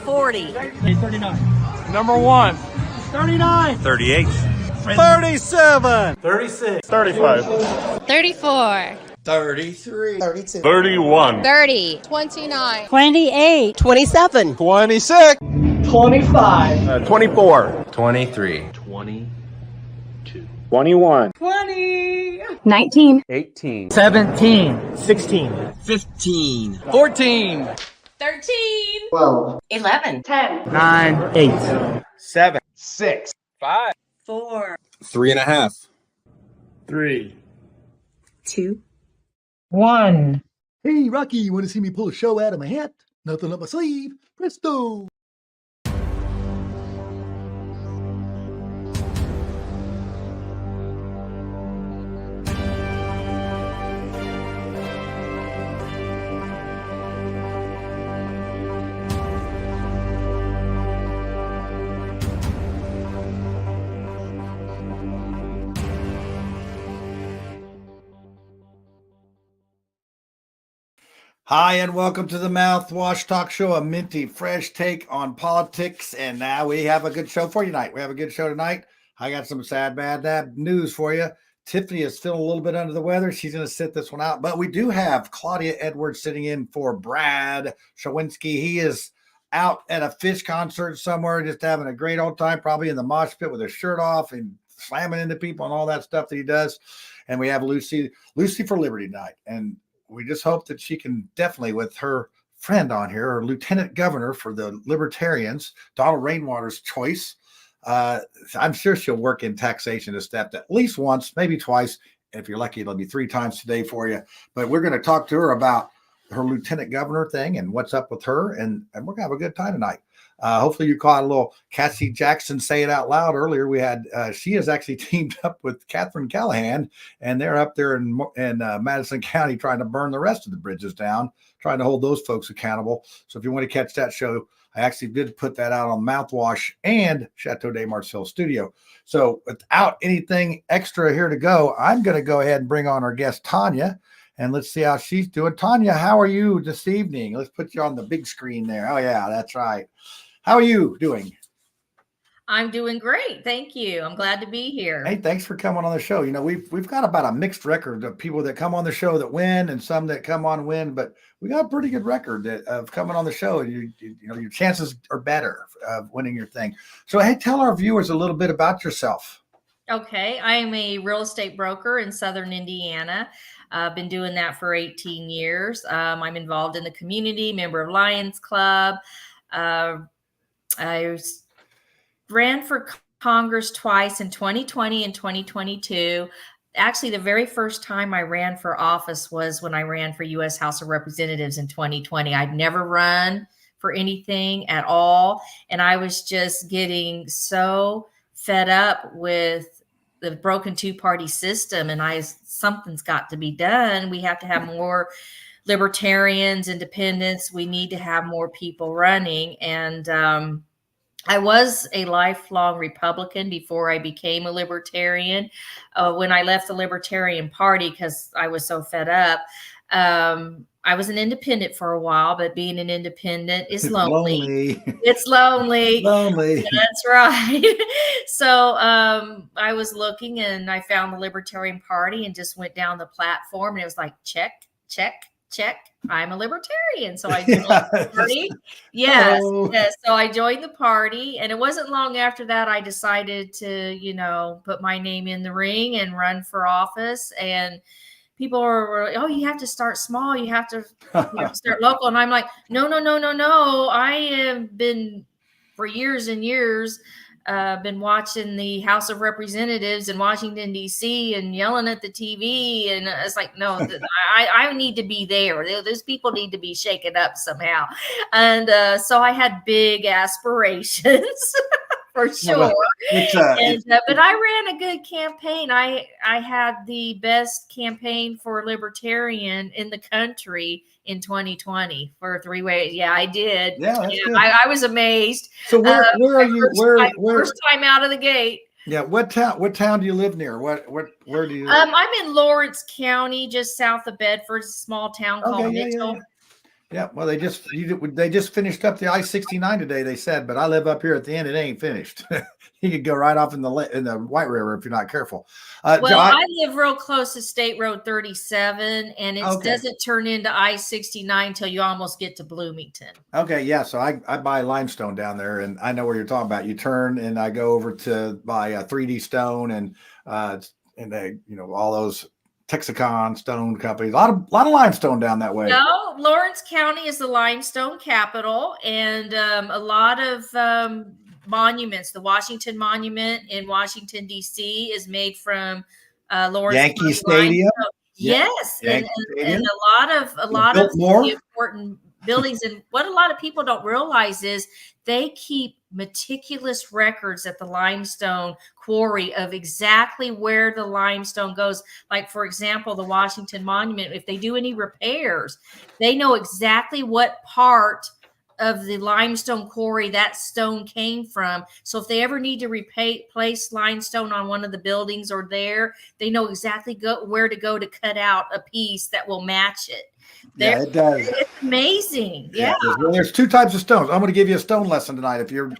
40. 39. Number 1. 39. 38. 37. 36. 35. 34. 33. 32. 31. 30. 29. 28. 27. 26. 25. 24. 23. 21. 20. 19. 18. 17. 16. 15. 14. 13. 12. 11. 10. 9. 8. 7. 6. 5. 4. 3.5. 3. 2. 1. Hey, Rocky, you want to see me pull a show out of my hat? Nothing up my sleeve. Presto! Hi, and welcome to the Mouthwash Talk Show, a minty, fresh take on politics. And now we have a good show for you tonight. We have a good show tonight. I got some bad news for you. Tiffany is still a little bit under the weather. She's going to sit this one out. But we do have Claudia Edwards sitting in for Brad Shawinski. He is out at a Fish concert somewhere, just having a great old time, probably in the mosh pit with his shirt off and slamming into people and all that stuff that he does. And we have Lucy for Liberty tonight. And we just hope that she can definitely, with her friend on here, her lieutenant governor for the Libertarians, Donald Rainwater's choice. I'm sure she'll work in taxation to step at least once, maybe twice. If you're lucky, it'll be 3 times today for you. But we're going to talk to her about her lieutenant governor thing and what's up with her. And we're going to have a good time tonight. Hopefully you caught a little Cassie Jackson say it out loud earlier. We had she has actually teamed up with Catherine Callahan, and they're up there in Madison County trying to burn the rest of the bridges down, trying to hold those folks accountable. So if you want to catch that show, I actually did put that out on Mouthwash and Chateau de Marcel Studio. So without anything extra here to go, I'm going to go ahead and bring on our guest Tanya. And let's see how she's doing. Tanya, how are you this evening? Let's put you on the big screen there. Oh, yeah, that's right. How are you doing? I'm doing great. Thank you. I'm glad to be here. Hey, thanks for coming on the show. You know, we've got about a mixed record of people that come on the show that win and some that come on win, but we got a pretty good record of coming on the show. And you know, your chances are better of winning your thing. So, hey, tell our viewers a little bit about yourself. Okay. I am a real estate broker in Southern Indiana. I've been doing that for 18 years. I'm involved in the community, member of Lions Club. I ran for Congress twice in 2020 and 2022. Actually, the very first time I ran for office was when I ran for U.S. House of Representatives in 2020. I'd never run for anything at all. And I was just getting so fed up with the broken two-party system. And something's got to be done. We have to have more libertarians, independents. We need to have more people running. And I was a lifelong Republican before I became a libertarian. When I left the Libertarian Party, because I was so fed up, I was an independent for a while, but being an independent is lonely. It's lonely. Lonely. That's right. So I was looking and I found the Libertarian Party and just went down the platform and it was like, check, check, check. I'm a libertarian. So I joined the party. Yes. So I joined the party. And it wasn't long after that I decided to, put my name in the ring and run for office. And people were, oh, you have to start small. You have to start local. And I'm like, no. I have been for years and years been watching the House of Representatives in Washington, D.C. and yelling at the TV. And it's like, no, I need to be there. Those people need to be shaken up somehow. And so I had big aspirations. For sure. But I ran a good campaign. I had the best campaign for libertarian in the country in 2020 for 3 ways. Yeah, I did. Yeah, that's good. I was amazed. So where are you? First time out of the gate. Yeah, what town do you live near? Where do you? I'm in Lawrence County, just south of Bedford, a small town called Mitchell. Yeah, well, they just finished up the I-69 today. They said, but I live up here at the end. It ain't finished. You could go right off in the White River if you're not careful. Well, I live real close to State Road 37, and it doesn't turn into I-69 until you almost get to Bloomington. Okay, yeah. So I buy limestone down there, and I know where you're talking about. You turn, and I go over to buy 3D stone and all those Texaco stone companies. A lot of limestone down that way. No, Lawrence County is the limestone capital, and a lot of monuments. The Washington Monument in Washington D.C. is made from Lawrence Yankee Stadium. Yes, and a lot of the important buildings. And what a lot of people don't realize is they keep meticulous records at the limestone quarry of exactly where the limestone goes. Like, for example, the Washington Monument, if they do any repairs, they know exactly what part of the limestone quarry that stone came from. So if they ever need to replace limestone on one of the buildings or they know exactly where to go to cut out a piece that will match it. Yeah, it does. It's amazing. Yeah. Well, there's two types of stones. I'm going to give you a stone lesson tonight. If you're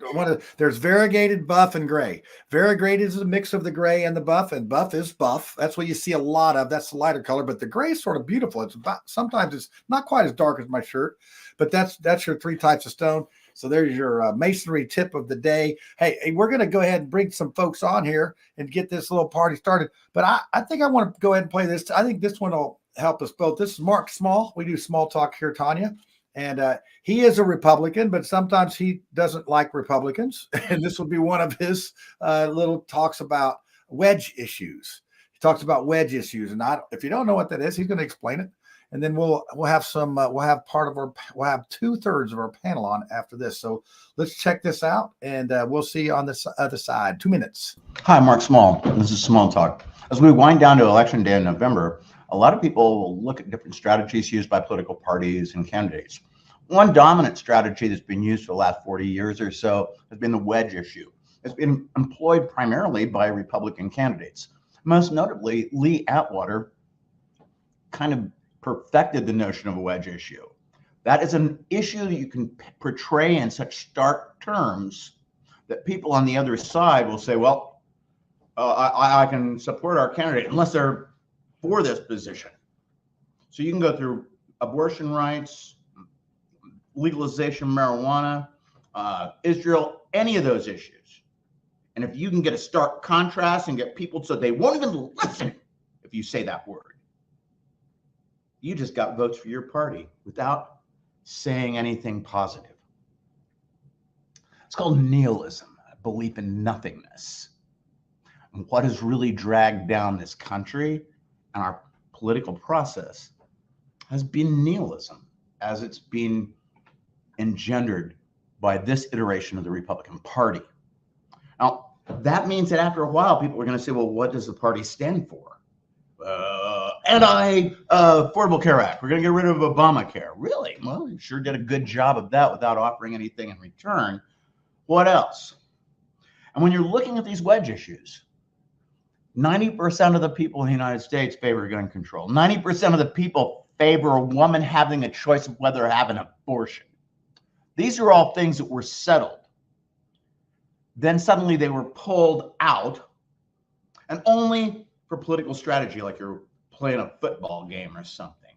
there's variegated, buff, and gray. Variegated is a mix of the gray and the buff, and buff is buff. That's what you see a lot of. That's the lighter color, but the gray is sort of beautiful. Sometimes it's not quite as dark as my shirt, but that's your three types of stone. So there's your masonry tip of the day. Hey, we're going to go ahead and bring some folks on here and get this little party started. But I think I want to go ahead and play this. I think this one will help us both. This is Mark Small. We do small talk here, Tanya. And he is a Republican, but sometimes he doesn't like Republicans. And this will be one of his little talks about wedge issues. He talks about wedge issues. And if you don't know what that is, he's going to explain it. And then we'll have 2/3 of our panel on after this. So let's check this out, and we'll see you on this other side. 2 minutes. Hi, Mark Small. This is Small Talk. As we wind down to election day in November, a lot of people will look at different strategies used by political parties and candidates. One dominant strategy that's been used for the last 40 years or so has been the wedge issue. It's been employed primarily by Republican candidates. Most notably, Lee Atwater kind of perfected the notion of a wedge issue. That is an issue that you can portray in such stark terms that people on the other side will say, well, I can support our candidate unless they're for this position. So you can go through abortion rights, legalization of marijuana, Israel, any of those issues. And if you can get a stark contrast and get people so they won't even listen if you say that word, you just got votes for your party without saying anything positive. It's called nihilism, a belief in nothingness. And what has really dragged down this country and our political process has been nihilism, as it's been engendered by this iteration of the Republican Party. Now, that means that after a while, people are going to say, well, what does the party stand for? Affordable Care Act. We're going to get rid of Obamacare. Really? Well, you sure did a good job of that without offering anything in return. What else? And when you're looking at these wedge issues, 90% of the people in the United States favor gun control. 90% of the people favor a woman having a choice of whether to have an abortion. These are all things that were settled. Then suddenly they were pulled out, and only for political strategy, like you're playing a football game or something.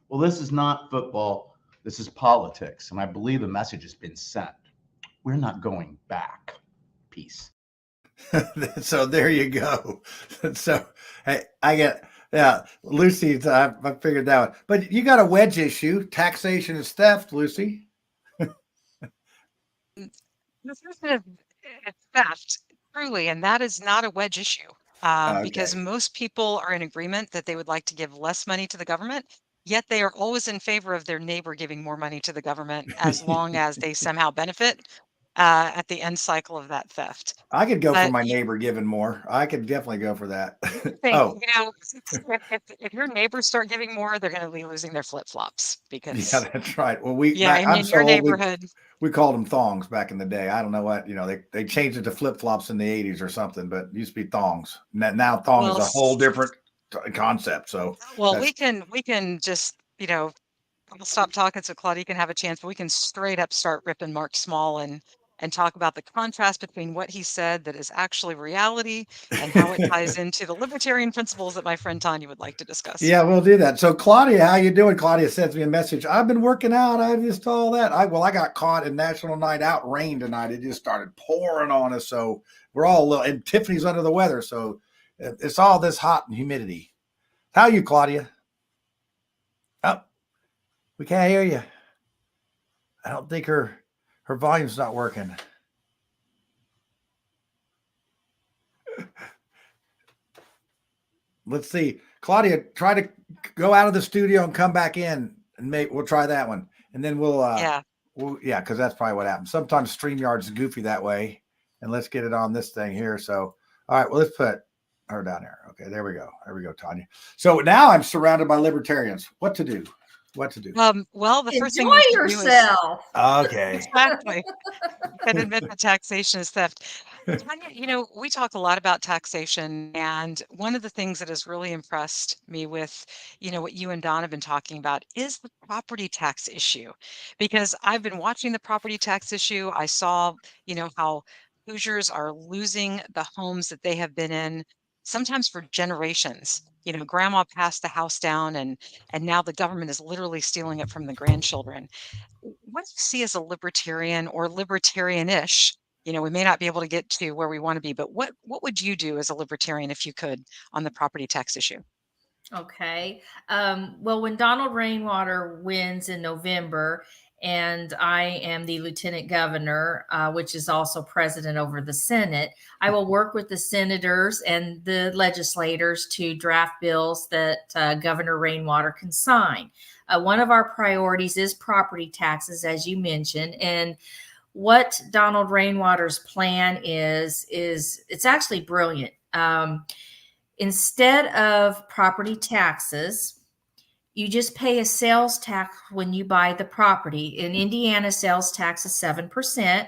Well, this is not football. This is politics. And I believe the message has been sent. We're not going back. Peace. So there you go. So hey, Lucy, I figured that one. But you got a wedge issue. Taxation is theft, Lucy. This is a theft, truly, and that is not a wedge issue. Because most people are in agreement that they would like to give less money to the government, yet they are always in favor of their neighbor giving more money to the government as long as they somehow benefit at the end cycle of that theft. I could go for my neighbor giving more. I could definitely go for that. If your neighbors start giving more, they're going to be losing their flip-flops because that's right. Well, in your neighborhood. We called them thongs back in the day. I don't know what, they changed it to flip-flops in the 80s or something, but it used to be thongs. Now thong is a whole different concept. So we can just, I'll stop talking so Claudia can have a chance, but we can straight up start ripping Mark Small and talk about the contrast between what he said that is actually reality and how it ties into the libertarian principles that my friend Tanya would like to discuss. Yeah, we'll do that. So Claudia, how you doing? Claudia sends me a message. I've been working out. I just all that. I got caught in National Night Out rain tonight. It just started pouring on us. So we're all a little, and Tiffany's under the weather. So it's all this hot and humidity. How are you, Claudia? Oh, we can't hear you. I don't think her volume's not working. Let's see. Claudia, try to go out of the studio and come back in, and maybe we'll try that one. And then we'll because that's probably what happens. Sometimes StreamYard's goofy that way. And let's get it on this thing here. So, all right, well, let's put her down there. Okay, there we go. There we go, Tanya. So now I'm surrounded by libertarians. What to do? Well, the first thing enjoy yourself. Okay. Exactly. And admit that taxation is theft. Tanya, we talk a lot about taxation, and one of the things that has really impressed me with, what you and Don have been talking about is the property tax issue, because I've been watching the property tax issue. I saw, how Hoosiers are losing the homes that they have been in, sometimes for generations. Grandma passed the house down, and now the government is literally stealing it from the grandchildren. What do you see as a libertarian or libertarian-ish? We may not be able to get to where we want to be, but what would you do as a libertarian if you could on the property tax issue? Okay. Well, when Donald Rainwater wins in November, and I am the lieutenant governor, which is also president over the Senate, I will work with the senators and the legislators to draft bills that Governor Rainwater can sign. One of our priorities is property taxes, as you mentioned, and what Donald Rainwater's plan is it's actually brilliant. Instead of property taxes, you just pay a sales tax when you buy the property. In Indiana, sales tax is 7%.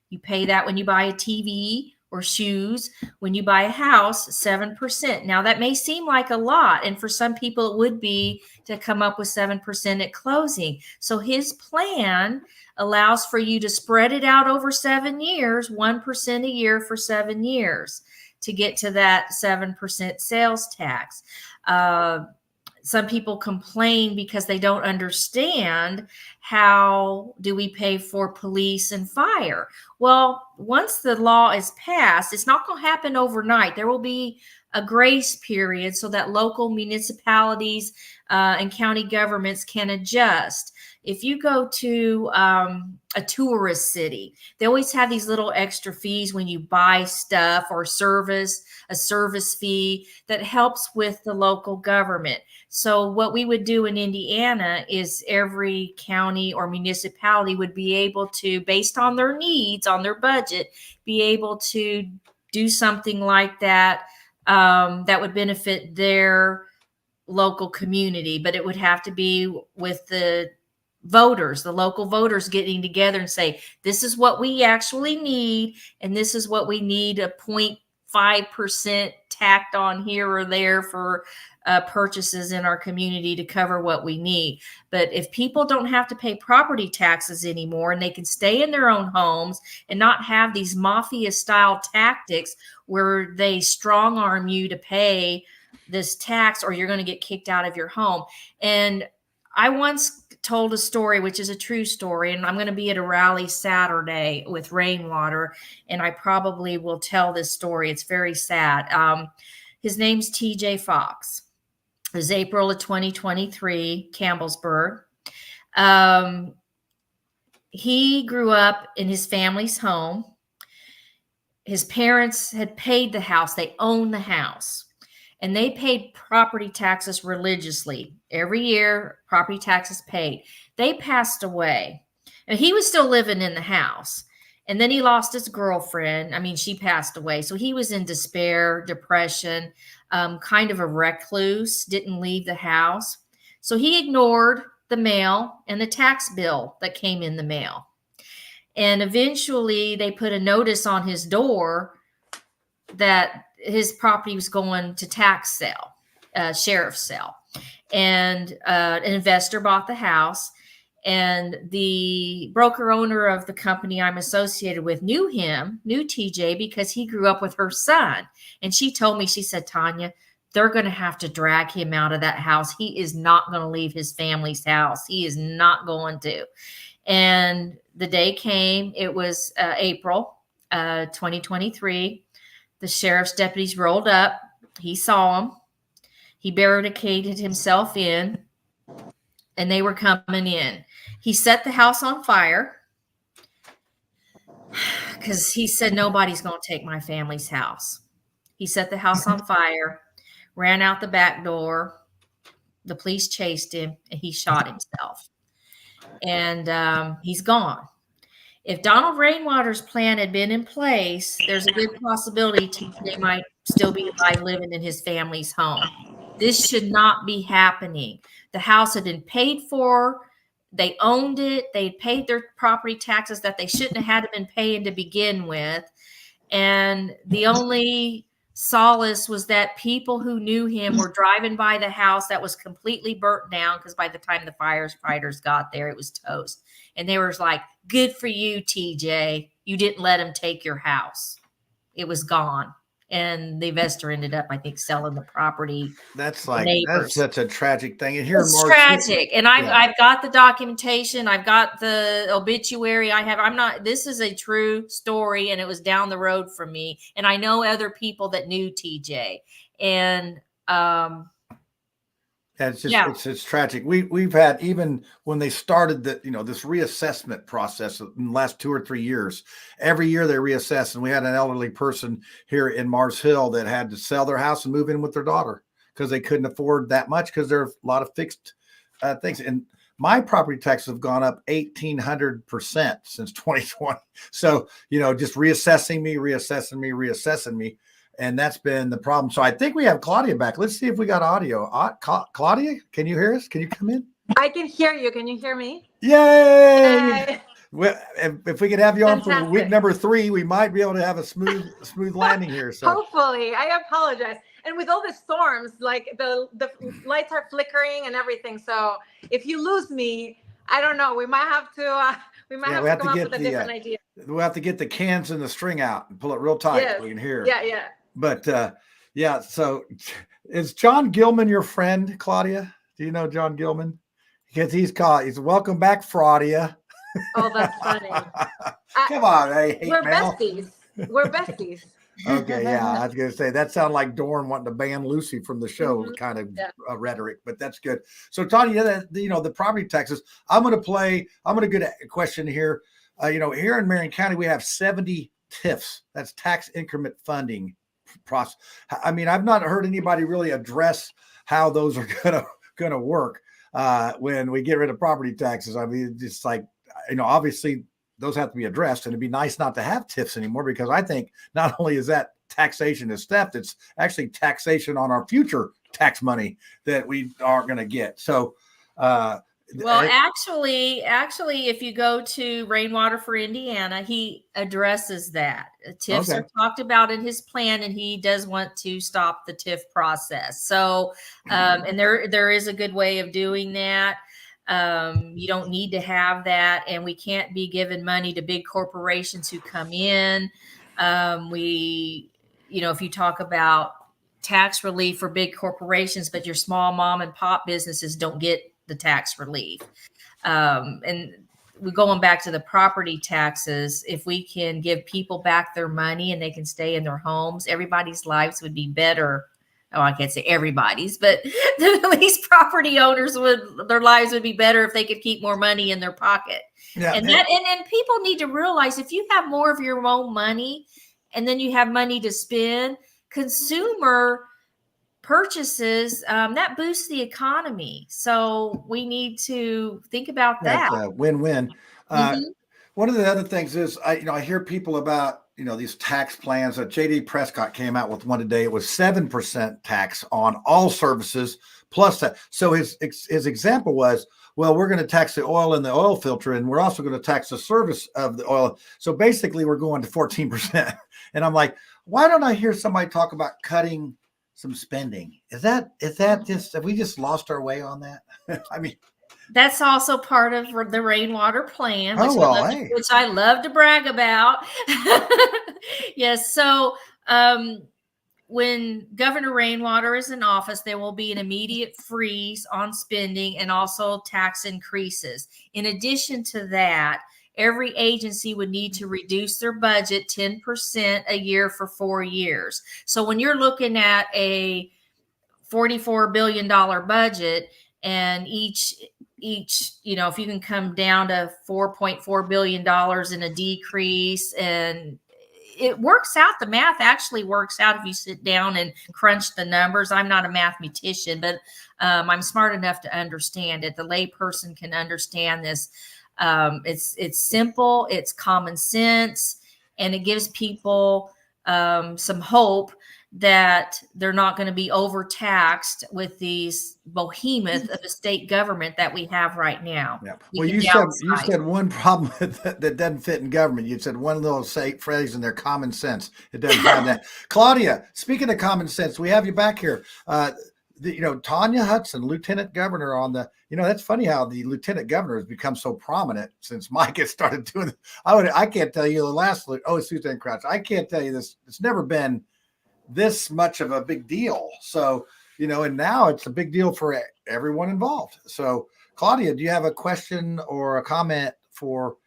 You pay that when you buy a TV or shoes. When you buy a house, 7%. Now, that may seem like a lot, and for some people it would be to come up with 7% at closing. So his plan allows for you to spread it out over 7 years, 1% a year for 7 years to get to that 7% sales tax. Some people complain because they don't understand how do we pay for police and fire. Well, once the law is passed, it's not going to happen overnight. There will be a grace period so that local municipalities and county governments can adjust. If you go to a tourist city, they always have these little extra fees when you buy stuff or a service fee that helps with the local government. So what we would do in Indiana is every county or municipality would be able to, based on their needs, on their budget, be able to do something like that that would benefit their local community. But it would have to be with the voters, the local voters getting together and say, this is what we actually need, and this is what we need, a 0.5% tacked on here or there for purchases in our community to cover what we need. But if people don't have to pay property taxes anymore, and they can stay in their own homes and not have these mafia style tactics where they strong arm you to pay this tax or you're going to get kicked out of your home. And I once told a story, which is a true story, and I'm going to be at a rally Saturday with Rainwater, and I probably will tell this story. It's very sad. His name's TJ Fox. It was April of 2023, Campbellsburg. He grew up in his family's home. His parents had paid the house. They owned the house. And they paid property taxes religiously. Every year, property taxes paid. They passed away. And he was still living in the house. And then he lost his girlfriend. I mean, she passed away. So he was in despair, depression, kind of a recluse, didn't leave the house. So he ignored the mail and the tax bill that came in the mail. And eventually they put a notice on his door that his property was going to tax sale. sheriff's sale. And an investor bought the house, and the broker owner of the company I'm associated with knew TJ, because he grew up with her son. And she told me, she said, Tanya, they're going to have to drag him out of that house. He is not going to leave his family's house. He is not going to. And the day came, it was April 2023. The sheriff's deputies rolled up. He saw him. He barricaded himself in, and they were coming in. He set the house on fire because he said, nobody's going to take my family's house. He set the house on fire, ran out the back door. The police chased him, and he shot himself. And he's gone. If Donald Rainwater's plan had been in place, there's a good possibility they might still be alive living in his family's home. This should not be happening. The house had been paid for. They owned it. They paid their property taxes that they shouldn't have had to been paying to begin with. And the only solace was that people who knew him were driving by the house that was completely burnt down, because by the time the firefighters got there, it was toast. And they were like, good for you, TJ. You didn't let him take your house. It was gone. And the investor ended up, I think, selling the property. That's such a tragic thing. And here, it's tragic. And I've got the documentation. I've got the obituary. This is a true story, and it was down the road from me. And I know other people that knew TJ. And it's tragic. We've had, even when they started this reassessment process in the last 2 or 3 years, every year they reassess. And we had an elderly person here in Mars Hill that had to sell their house and move in with their daughter because they couldn't afford that much, because there are a lot of fixed things. And my property taxes have gone up 1,800% since 2020. So, just reassessing me. And that's been the problem. So I think we have Claudia back. Let's see if we got audio. Claudia, can you hear us? Can you come in? I can hear you. Can you hear me? Yay! Well, if we could have you on for week number 3, we might be able to have a smooth landing here. So hopefully. I apologize. And with all the storms, like the lights are flickering and everything. So if you lose me, I don't know. We might have to come up with a different idea. We'll have to get the cans and the string out and pull it real tight so we can hear. Yeah. But so is John Gilman your friend, Claudia? Do you know John Gilman? Because he's welcome back, Fraudia. Oh, that's funny. Come on, hey, we're besties. We're besties. Okay, yeah, I was going to say that sounded like Dorn wanting to ban Lucy from the show, kind of rhetoric, but that's good. So, Tanya, the property taxes. I'm going to get a question here. Here in Marion County, we have 70 TIFs. That's tax increment funding process. I mean, I've not heard anybody really address how those are gonna work when we get rid of property taxes. I mean, it's like, obviously those have to be addressed, and it'd be nice not to have TIFs anymore, because I think not only is that taxation is theft, it's actually taxation on our future tax money that we aren't going to get. So, well, actually, if you go to Rainwater for Indiana, he addresses that. TIFs are talked about in his plan, and he does want to stop the TIF process. So, and there is a good way of doing that. You don't need to have that, and we can't be giving money to big corporations who come in. If you talk about tax relief for big corporations, but your small mom and pop businesses don't get the tax relief. And we're going back to the property taxes. If we can give people back their money and they can stay in their homes, everybody's lives would be better. Oh, I can't say everybody's, but at least property owners their lives would be better if they could keep more money in their pocket. Yeah, and people need to realize, if you have more of your own money and then you have money to spend, consumer purchases, that boosts the economy. So we need to think about that. That's a win-win. One of the other things is, I hear people about, these tax plans. JD Prescott came out with one today. It was 7% tax on all services plus that. So his example was, well, we're going to tax the oil in the oil filter, and we're also going to tax the service of the oil. So basically we're going to 14%. And I'm like, why don't I hear somebody talk about cutting some spending. Is that just, have we just lost our way on that? I mean, that's also part of the rainwater plan, which, hey. which I love to brag about. Yes. So when Governor Rainwater is in office, there will be an immediate freeze on spending and also tax increases. In addition to that, every agency would need to reduce their budget 10% a year for 4 years. So when you're looking at a $44 billion budget, and each, you know, if you can come down to $4.4 billion in a decrease, and it works out. The math actually works out if you sit down and crunch the numbers. I'm not a mathematician, but I'm smart enough to understand it. The layperson can understand this. It's simple, it's common sense, and it gives people some hope that they're not going to be overtaxed with these behemoth of a state government that we have right now. Yeah. Well, you said one problem that doesn't fit in government. You said one little phrase in there, common sense. It doesn't have that. Claudia, speaking of common sense, we have you back here. Tanya Hudson, lieutenant governor on the, that's funny how the lieutenant governor has become so prominent since Mike has started doing it. I can't tell you the last, it's Lieutenant Crouch. I can't tell you this. It's never been this much of a big deal. So, and now it's a big deal for everyone involved. So Claudia, do you have a question or a comment for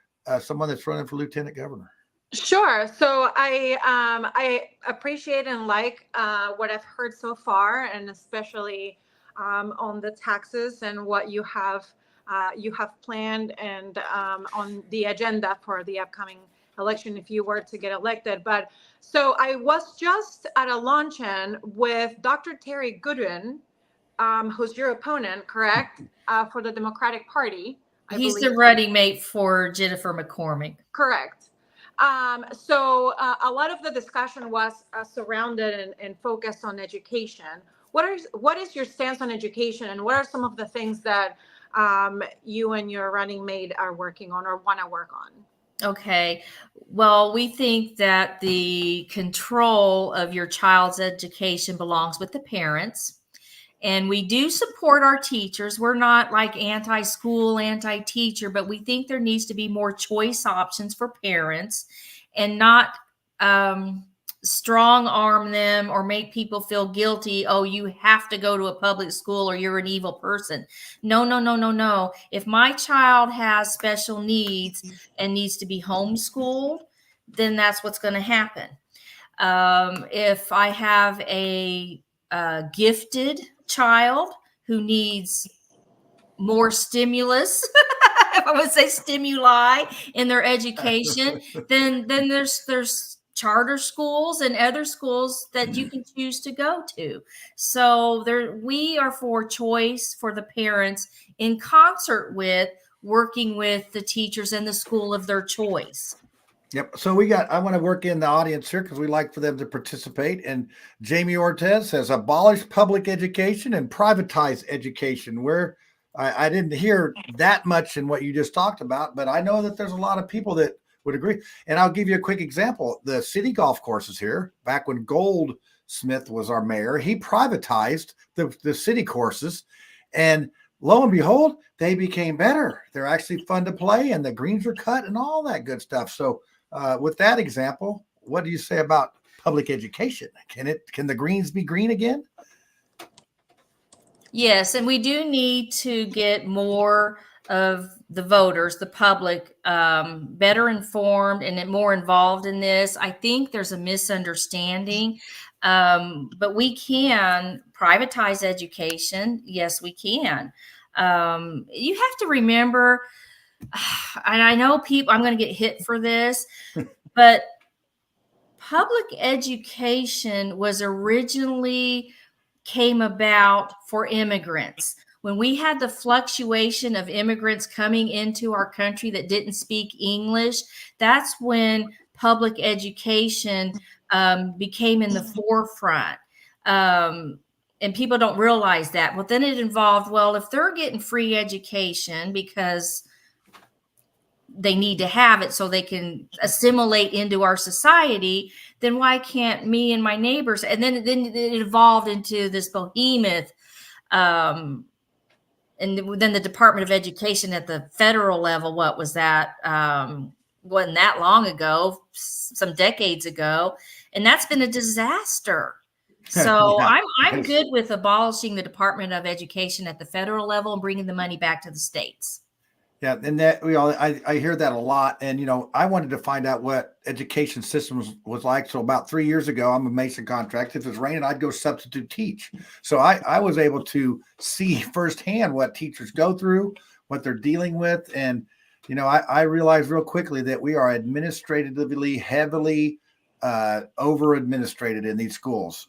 someone that's running for lieutenant governor? Sure. So I appreciate and like what I've heard so far, and especially on the taxes and what you have planned and on the agenda for the upcoming election if you were to get elected. But so I was just at a luncheon with Dr. Terry Goodwin, who's your opponent, correct, for the Democratic Party. He's the running mate for Jennifer McCormick. Correct. So a lot of the discussion was surrounded and focused on education. What is your stance on education, and what are some of the things that you and your running mate are working on or want to work on? Okay. Well, we think that the control of your child's education belongs with the parents. And we do support our teachers. We're not like anti-school, anti-teacher, but we think there needs to be more choice options for parents and not strong arm them or make people feel guilty. Oh, you have to go to a public school or you're an evil person. No. If my child has special needs and needs to be homeschooled, then that's what's going to happen. If I have a gifted child who needs more stimulus, I would say stimuli in their education, then there's charter schools and other schools that you can choose to go to. So we are for choice for the parents in concert with working with the teachers and the school of their choice. Yep. So I want to work in the audience here because we like for them to participate. And Jamie Ortez says, abolish public education and privatize education. Where I didn't hear that much in what you just talked about, but I know that there's a lot of people that would agree. And I'll give you a quick example. The city golf courses here, back when Goldsmith was our mayor, he privatized the city courses, and lo and behold, they became better. They're actually fun to play, and the greens are cut and all that good stuff. So with that example, what do you say about public education? Can the greens be green again? Yes, and we do need to get more of the voters, the public, better informed and more involved in this. I think there's a misunderstanding, but we can privatize education. Yes, we can. You have to remember, and I know I'm going to get hit for this, but public education was originally came about for immigrants. When we had the fluctuation of immigrants coming into our country that didn't speak English, that's when public education became in the forefront. And people don't realize that. But then it involved, well, if they're getting free education because they need to have it so they can assimilate into our society, then why can't me and my neighbors? And then it evolved into this behemoth. And then the Department of Education at the federal level, what was that? Wasn't that long ago, some decades ago. And that's been a disaster. So Yeah. I'm good with abolishing the Department of Education at the federal level and bringing the money back to the states. Yeah, and that I hear that a lot, and I wanted to find out what education systems was like. So about 3 years ago, I'm a Mason contract. If it's raining, I'd go substitute teach. So I was able to see firsthand what teachers go through, what they're dealing with, and I realized real quickly that we are administratively heavily over administrated in these schools.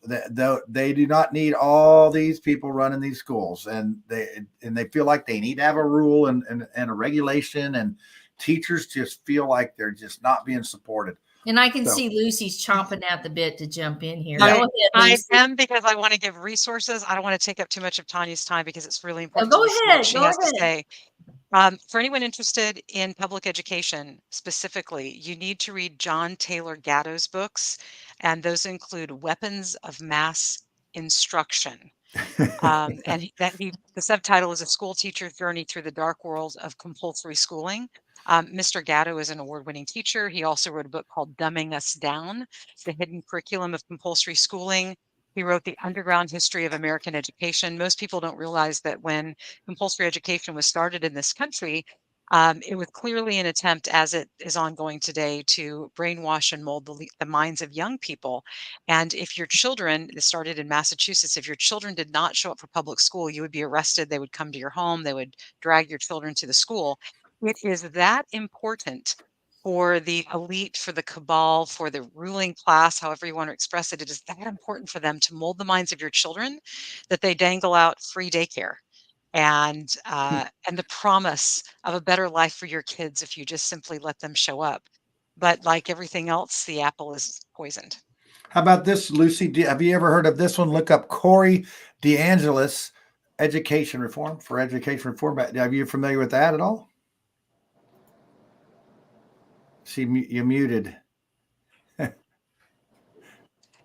They do not need all these people running these schools, and they feel like they need to have a rule and a regulation, and teachers just feel like they're just not being supported. And I can see Lucy's chomping at the bit to jump in here. I am, because I want to give resources. I don't want to take up too much of Tanya's time because it's really important to listen to what she has to say. For anyone interested in public education specifically, you need to read John Taylor Gatto's books, and those include Weapons of Mass Instruction. And the subtitle is A School Teacher's Journey Through the Dark World of Compulsory Schooling. Mr. Gatto is an award-winning teacher. He also wrote a book called Dumbing Us Down, The Hidden Curriculum of Compulsory Schooling. He wrote The Underground History of American Education. Most people don't realize that when compulsory education was started in this country, it was clearly an attempt, as it is ongoing today, to brainwash and mold the minds of young people. And if your children, this started in Massachusetts, if your children did not show up for public school, you would be arrested. They would come to your home. They would drag your children to the school. It is that important for the elite, for the cabal, for the ruling class, however you want to express it. It is that important for them to mold the minds of your children that they dangle out free daycare and the promise of a better life for your kids if you just simply let them show up. But like everything else, the apple is poisoned. How about this, Lucy? Have you ever heard of this one? Look up Corey DeAngelis, Education Reform. Are you familiar with that at all? See, you're muted.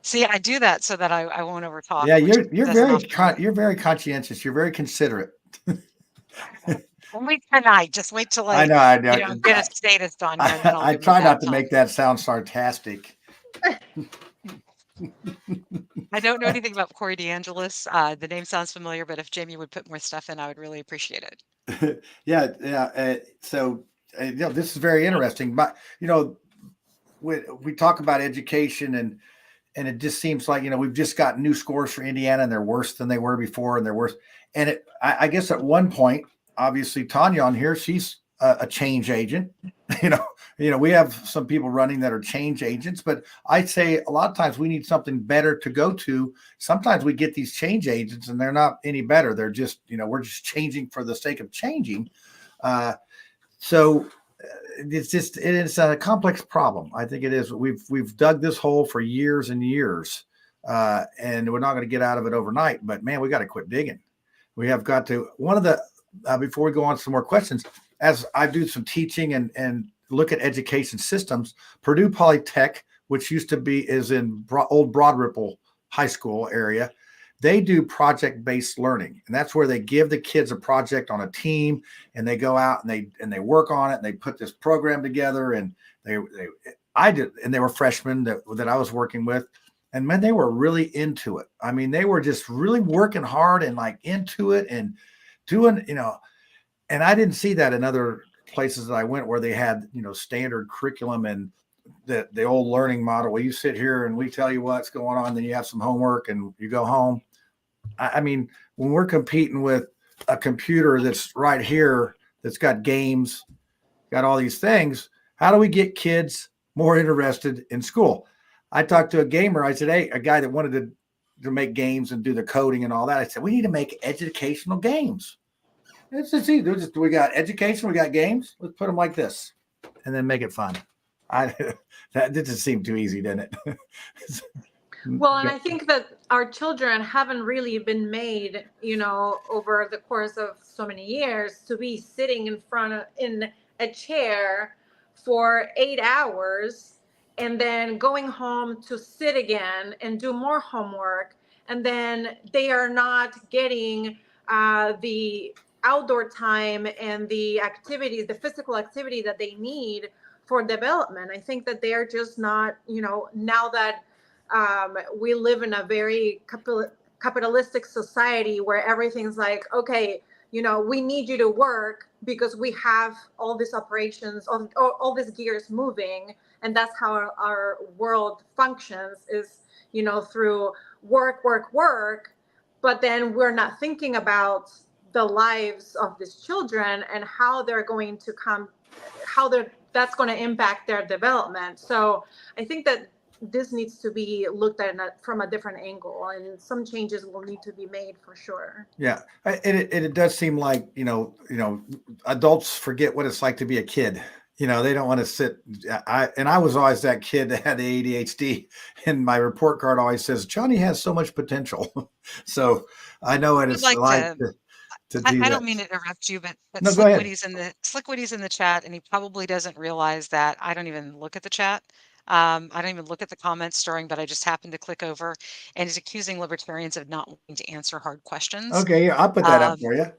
See, I do that so that I won't overtalk. Yeah, you're very conscientious. You're very considerate. Only tonight. Just wait till I know. Get a status on here. I try not to make that sound sarcastic. I don't know anything about Corey DeAngelis. The name sounds familiar, but if Jamie would put more stuff in, I would really appreciate it. Yeah. So this is very interesting. But we talk about education, and it just seems like we've just got new scores for Indiana, and they're worse than they were before, and they're worse. And I guess at one point, obviously Tanya on here, she's a change agent. We have some people running that are change agents, but I'd say a lot of times we need something better to go to. Sometimes we get these change agents and they're not any better. They're just, we're just changing for the sake of changing. So it is a complex problem. I think it is. We've dug this hole for years and years, and we're not going to get out of it overnight, but man, we got to quit digging. We have got to, before we go on to some more questions, as I do some teaching and look at education systems, Purdue Polytech, which is in old Broad Ripple High School area, they do project-based learning, and that's where they give the kids a project on a team, and they go out and they work on it, and they put this program together. And they were freshmen that I was working with, and man, they were really into it. I mean, they were just really working hard and like into it and doing, and I didn't see that in other places that I went where they had, standard curriculum and the old learning model where you sit here and we tell you what's going on, then you have some homework and you go home. I mean, when we're competing with a computer that's right here, that's got games, got all these things, how do we get kids more interested in school? I talked to a gamer. I said, hey, a guy that wanted to make games and do the coding and all that. I said, we need to make educational games. It's just easy. We got education, we got games. Let's put them like this and then make it fun. That didn't seem too easy, didn't it? Well, and I think that our children haven't really been made, over the course of so many years to be sitting in a chair for 8 hours and then going home to sit again and do more homework. And then they are not getting the outdoor time and the activities, the physical activity that they need for development. I think that they are just not, now that we live in a very capitalistic society where everything's like, okay, we need you to work because we have all these operations, all these gears moving. And that's how our world functions is, through work, work, work. But then we're not thinking about the lives of these children and how they're going to that's going to impact their development. So I think that this needs to be looked at from a different angle, and some changes will need to be made for sure. Yeah, it does seem like adults forget what it's like to be a kid. They don't want to sit. I was always that kid that had the ADHD, and my report card always says Johnny has so much potential. So I know what it's like to do I that. don't mean to interrupt you, but No, go ahead. Slickwitty's in the chat, and he probably doesn't realize that I don't even look at the chat. I don't even look at the comments during, but I just happened to click over, and he's accusing libertarians of not wanting to answer hard questions. Okay, I'll put that up for you.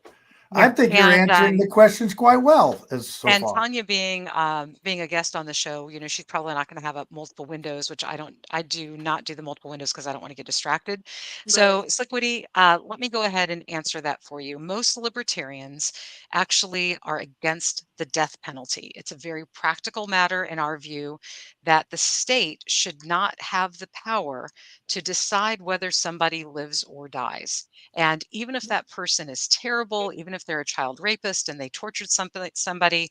I think you're answering the questions quite well so far. Tanya being a guest on the show, she's probably not going to have multiple windows, which I do not do the multiple windows because I don't want to get distracted. Right. So Slickwitty, let me go ahead and answer that for you. Most libertarians actually are against the death penalty. It's a very practical matter in our view that the state should not have the power to decide whether somebody lives or dies. And even if that person is terrible, even if they're a child rapist and they tortured somebody,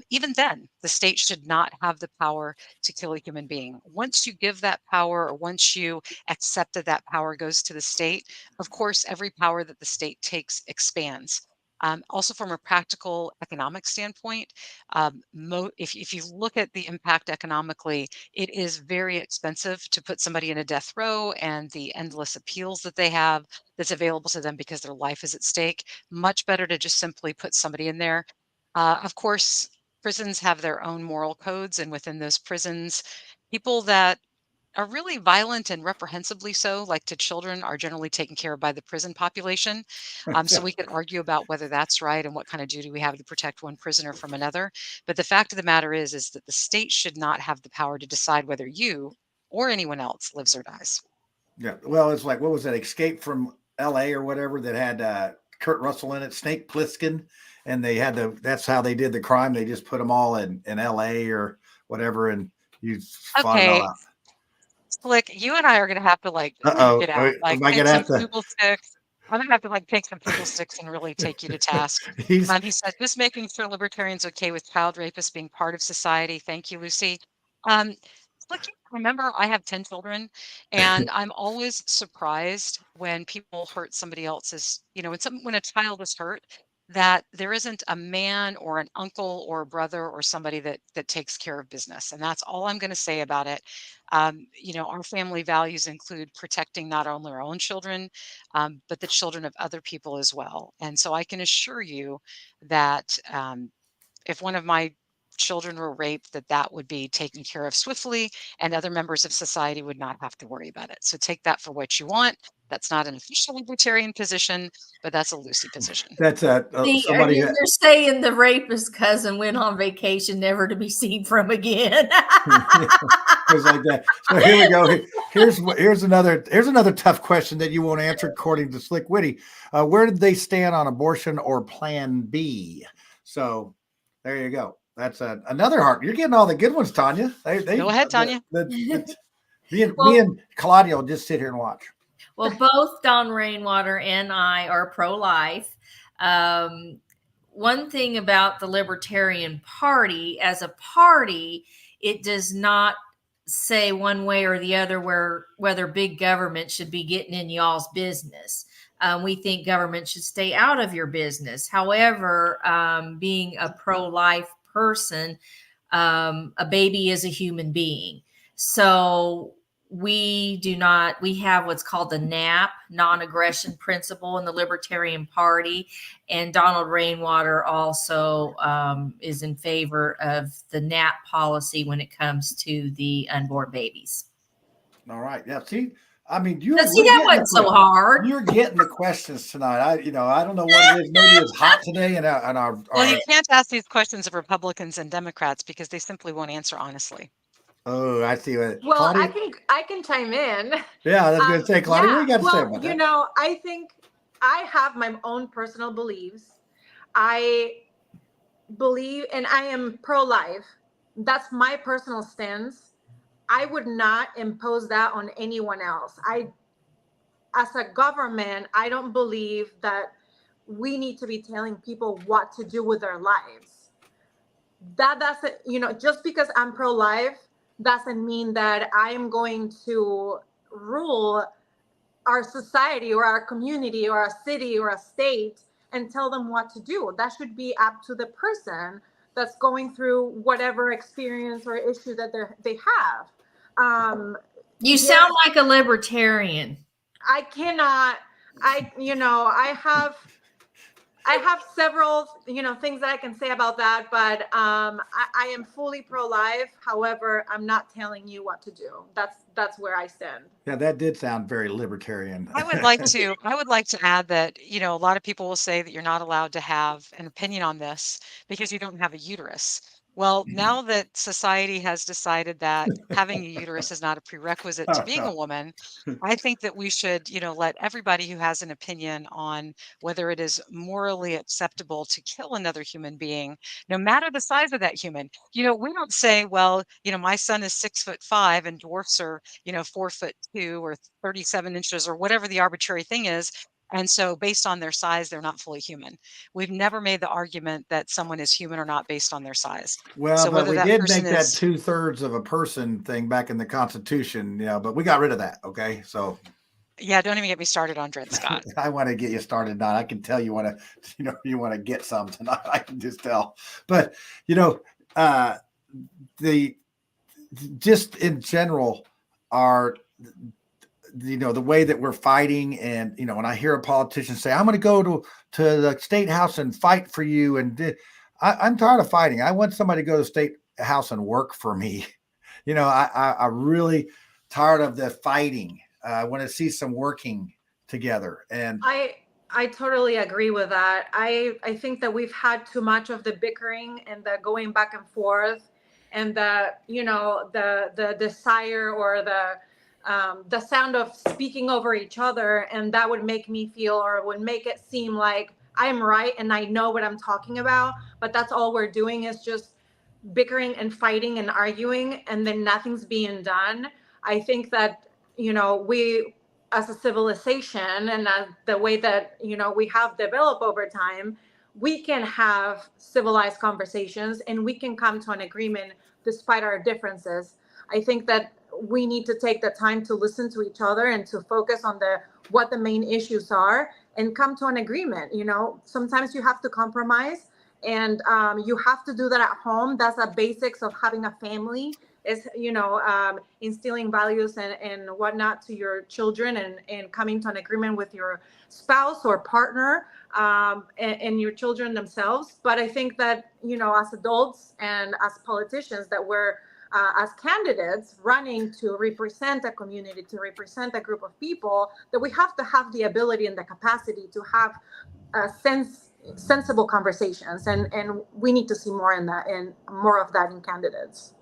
even then, the state should not have the power to kill a human being. Once you give that power, or once you accept that that power goes to the state, of course, every power that the state takes expands. Also, from a practical economic standpoint, if you look at the impact economically, it is very expensive to put somebody in a death row and the endless appeals that they have that's available to them because their life is at stake. Much better to just simply put somebody in there. Of course, prisons have their own moral codes, and within those prisons, people that are really violent and reprehensibly so, like to children, are generally taken care of by the prison population. So we could argue about whether that's right and what kind of duty we have to protect one prisoner from another. But the fact of the matter is that the state should not have the power to decide whether you or anyone else lives or dies. Yeah. Well, it's like, what was that, Escape from LA or whatever, that had Kurt Russell in it, Snake Plissken, and they had that's how they did the crime. They just put them all in LA or whatever, and you fought it all out. Slick, you and I are going to have to get out. Take some Google sticks. I'm going to have to take some Google sticks and really take you to task. He said, just making sure libertarians okay with child rapists being part of society. Thank you, Lucy. Slick, remember, I have 10 children, and I'm always surprised when people hurt somebody else's, when a child is hurt, that there isn't a man or an uncle or a brother or somebody that takes care of business. And that's all I'm going to say about it. Our family values include protecting not only our own children, but the children of other people as well. And so I can assure you that if one of my children were raped, that would be taken care of swiftly, and other members of society would not have to worry about it. So take that for what you want. That's not an official libertarian position, but that's a Lucy position. That's somebody. You're saying the rapist cousin went on vacation, never to be seen from again. It's like that. So here we go. Here's another tough question that you won't answer, according to Slick Witty. Where did they stand on abortion or Plan B? So there you go. That's another hard. You're getting all the good ones, Tanya. Go ahead, Tanya. Me and Claudia will just sit here and watch. Well, both Don Rainwater and I are pro-life. One thing about the Libertarian Party, as a party, it does not say one way or the other whether big government should be getting in y'all's business. We think government should stay out of your business. However, being a pro-life person, a baby is a human being. So we have what's called the NAP, non-aggression principle in the Libertarian Party. And Donald Rainwater also is in favor of the NAP policy when it comes to the unborn babies. All right. Yeah. See, I mean, that wasn't so hard. You're getting the questions tonight. I don't know what it is. Maybe it's hot today, and our well, you can't ask these questions of Republicans and Democrats because they simply won't answer honestly. Oh, I see what. Well, Claudia? I can chime in. Yeah, I was going to say, Claudia, what do you got to say about that? I think I have my own personal beliefs. I believe, and I am pro-life. That's my personal stance. I would not impose that on anyone else. As a government, I don't believe that we need to be telling people what to do with their lives. That doesn't, just because I'm pro-life doesn't mean that I'm going to rule our society or our community or a city or a state and tell them what to do. That should be up to the person that's going through whatever experience or issue that they have. You sound like a libertarian. I cannot. I have several, things that I can say about that, but I am fully pro-life. However, I'm not telling you what to do. That's where I stand. Yeah, that did sound very libertarian. I would like to add that, a lot of people will say that you're not allowed to have an opinion on this because you don't have a uterus. Well, now that society has decided that having a uterus is not a prerequisite to being a woman, I think that we should, let everybody who has an opinion on whether it is morally acceptable to kill another human being, no matter the size of that human. We don't say, well, my son is 6'5" and dwarfs are, 4'2" or 37 inches or whatever the arbitrary thing is. And so based on their size, they're not fully human. We've never made the argument that someone is human or not based on their size. Well, so but we did make that 2/3 of a person thing back in the Constitution, but we got rid of that. Okay. So yeah, don't even get me started on Dred Scott. I want to get you started on. I can tell you want to get some tonight. I can just tell. But just in general, the way that we're fighting, and when I hear a politician say, I'm going to go to the state house and fight for you, and I'm tired of fighting. I want somebody to go to the state house and work for me. I'm really tired of the fighting. I want to see some working together. And I totally agree with that. I think that we've had too much of the bickering and the going back and forth, and the desire or the sound of speaking over each other, and that would make me feel, or would make it seem like I'm right and I know what I'm talking about, but that's all we're doing is just bickering and fighting and arguing, and then nothing's being done. I think that we as a civilization, and as the way that we have developed over time, we can have civilized conversations and we can come to an agreement despite our differences. I think that we need to take the time to listen to each other and to focus on what the main issues are and come to an agreement. Sometimes you have to compromise, and you have to do that at home. That's the basics of having a family, is instilling values and whatnot to your children, and coming to an agreement with your spouse or partner, and your children themselves. But I think that as adults and as politicians, that we're as candidates running to represent a community, to represent a group of people, that we have to have the ability and the capacity to have sensible conversations, and we need to see more in that, and more of that in candidates.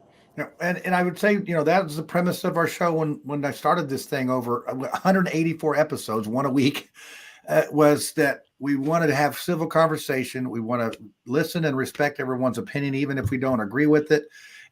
And I would say, that was the premise of our show when I started this thing over 184 episodes, one a week, was that we wanted to have civil conversation. We want to listen and respect everyone's opinion, even if we don't agree with it.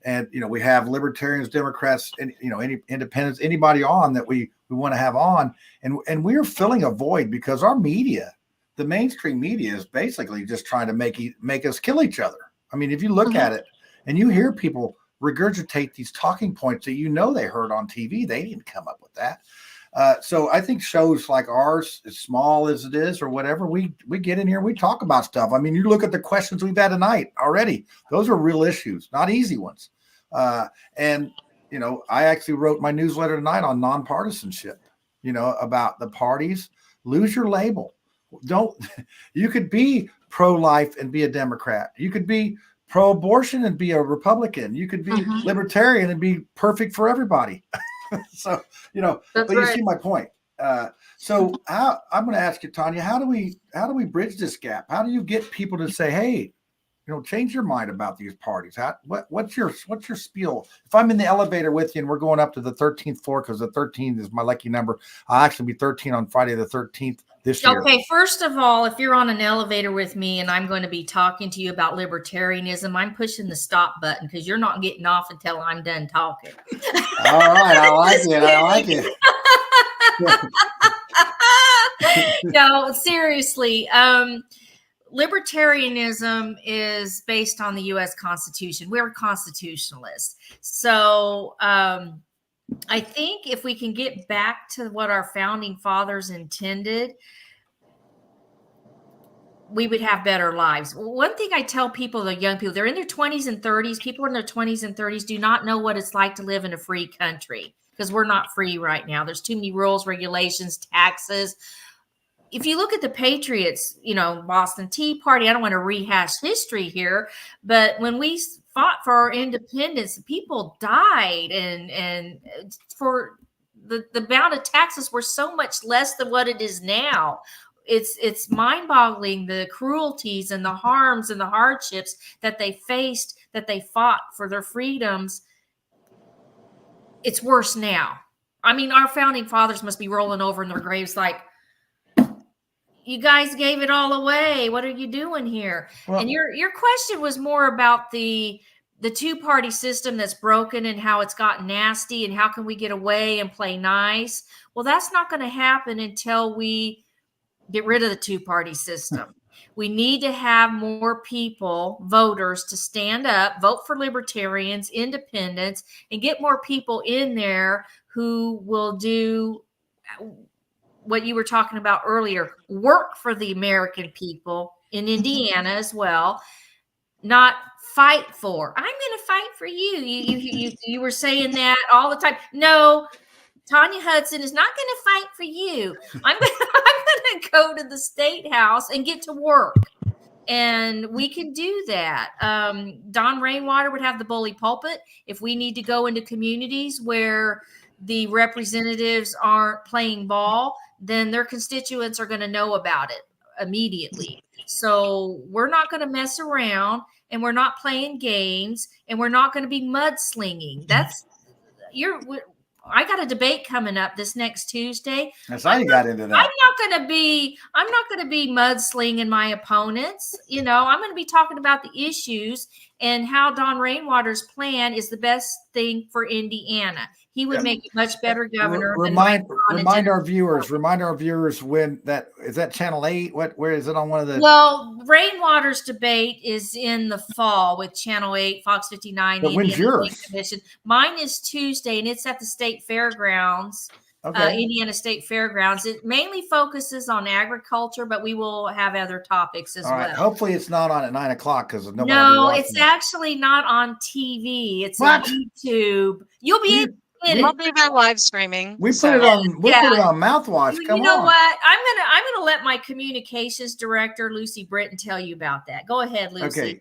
And, we have libertarians, Democrats, and, any independents, anybody on that we want to have on. And we're filling a void because our media, the mainstream media, is basically just trying to make us kill each other. I mean, if you look at it and you hear people regurgitate these talking points that they heard on TV, they didn't come up with that. So I think shows like ours, as small as it is or whatever, we get in here and we talk about stuff. I mean, you look at the questions we've had tonight already. Those are real issues, not easy ones. And I actually wrote my newsletter tonight on nonpartisanship, about the parties. Lose your label. You could be pro-life and be a Democrat. You could be pro-abortion and be a Republican. You could be libertarian and be perfect for everybody. So, but you see my point. So I'm going to ask you, Tanya, how do we bridge this gap? How do you get people to say, hey, change your mind about these parties? What's your spiel? If I'm in the elevator with you and we're going up to the 13th floor, because the 13 is my lucky number, I'll actually be 13 on Friday the 13th this year. Okay, first of all, if you're on an elevator with me and I'm going to be talking to you about libertarianism, I'm pushing the stop button because you're not getting off until I'm done talking. All right, I like it. No, seriously. Libertarianism is based on the U.S. Constitution. We're constitutionalists. So I think if we can get back to what our founding fathers intended, we would have better lives. One thing I tell people, the young people, they're in their 20s and 30s. People in their 20s and 30s do not know what it's like to live in a free country because we're not free right now. There's too many rules, regulations, taxes. If you look at the Patriots, Boston Tea Party, I don't want to rehash history here, but when we fought for our independence, people died, and for the amount of taxes were so much less than what it is now. It's mind-boggling, the cruelties and the harms and the hardships that they faced, that they fought for their freedoms. It's worse now. I mean, our founding fathers must be rolling over in their graves like, you guys gave it all away. What are you doing here? Well, and your question was more about the two-party system that's broken and how it's gotten nasty and how can we get away and play nice? Well, that's not going to happen until we get rid of the two-party system. We need to have more people, voters, to stand up, vote for libertarians, independents, and get more people in there who will do what you were talking about earlier, work for the American people in Indiana as well, not fight for. I'm going to fight for you. You were saying that all the time. No, Tanya Hudson is not going to fight for you. I'm going to go to the State House and get to work. And we can do that. Don Rainwater would have the bully pulpit. If we need to go into communities where the representatives aren't playing ball, then their constituents are going to know about it immediately. So we're not going to mess around, and we're not playing games, and we're not going to be mudslinging. I got a debate coming up this next Tuesday. That's how you got into that. I'm not going to be mudslinging my opponents. I'm going to be talking about the issues and how Don Rainwater's plan is the best thing for Indiana. He would make a much better governor. Remind our viewers when is that Channel 8? Where is it on one of the? Well, Rainwater's debate is in the fall with Channel 8, Fox 59. But when's yours? Mine is Tuesday, and it's at the State Fairgrounds. Okay. Indiana State Fairgrounds. It mainly focuses on agriculture, but we will have other topics as well. Hopefully it's not on at 9 o'clock because no, it's actually not on TV. It's on YouTube. You'll be We'll be there live streaming. We put it on Mouthwash. Come on. You know what? I'm gonna let my communications director, Lucy Britton, tell you about that. Go ahead, Lucy. Okay.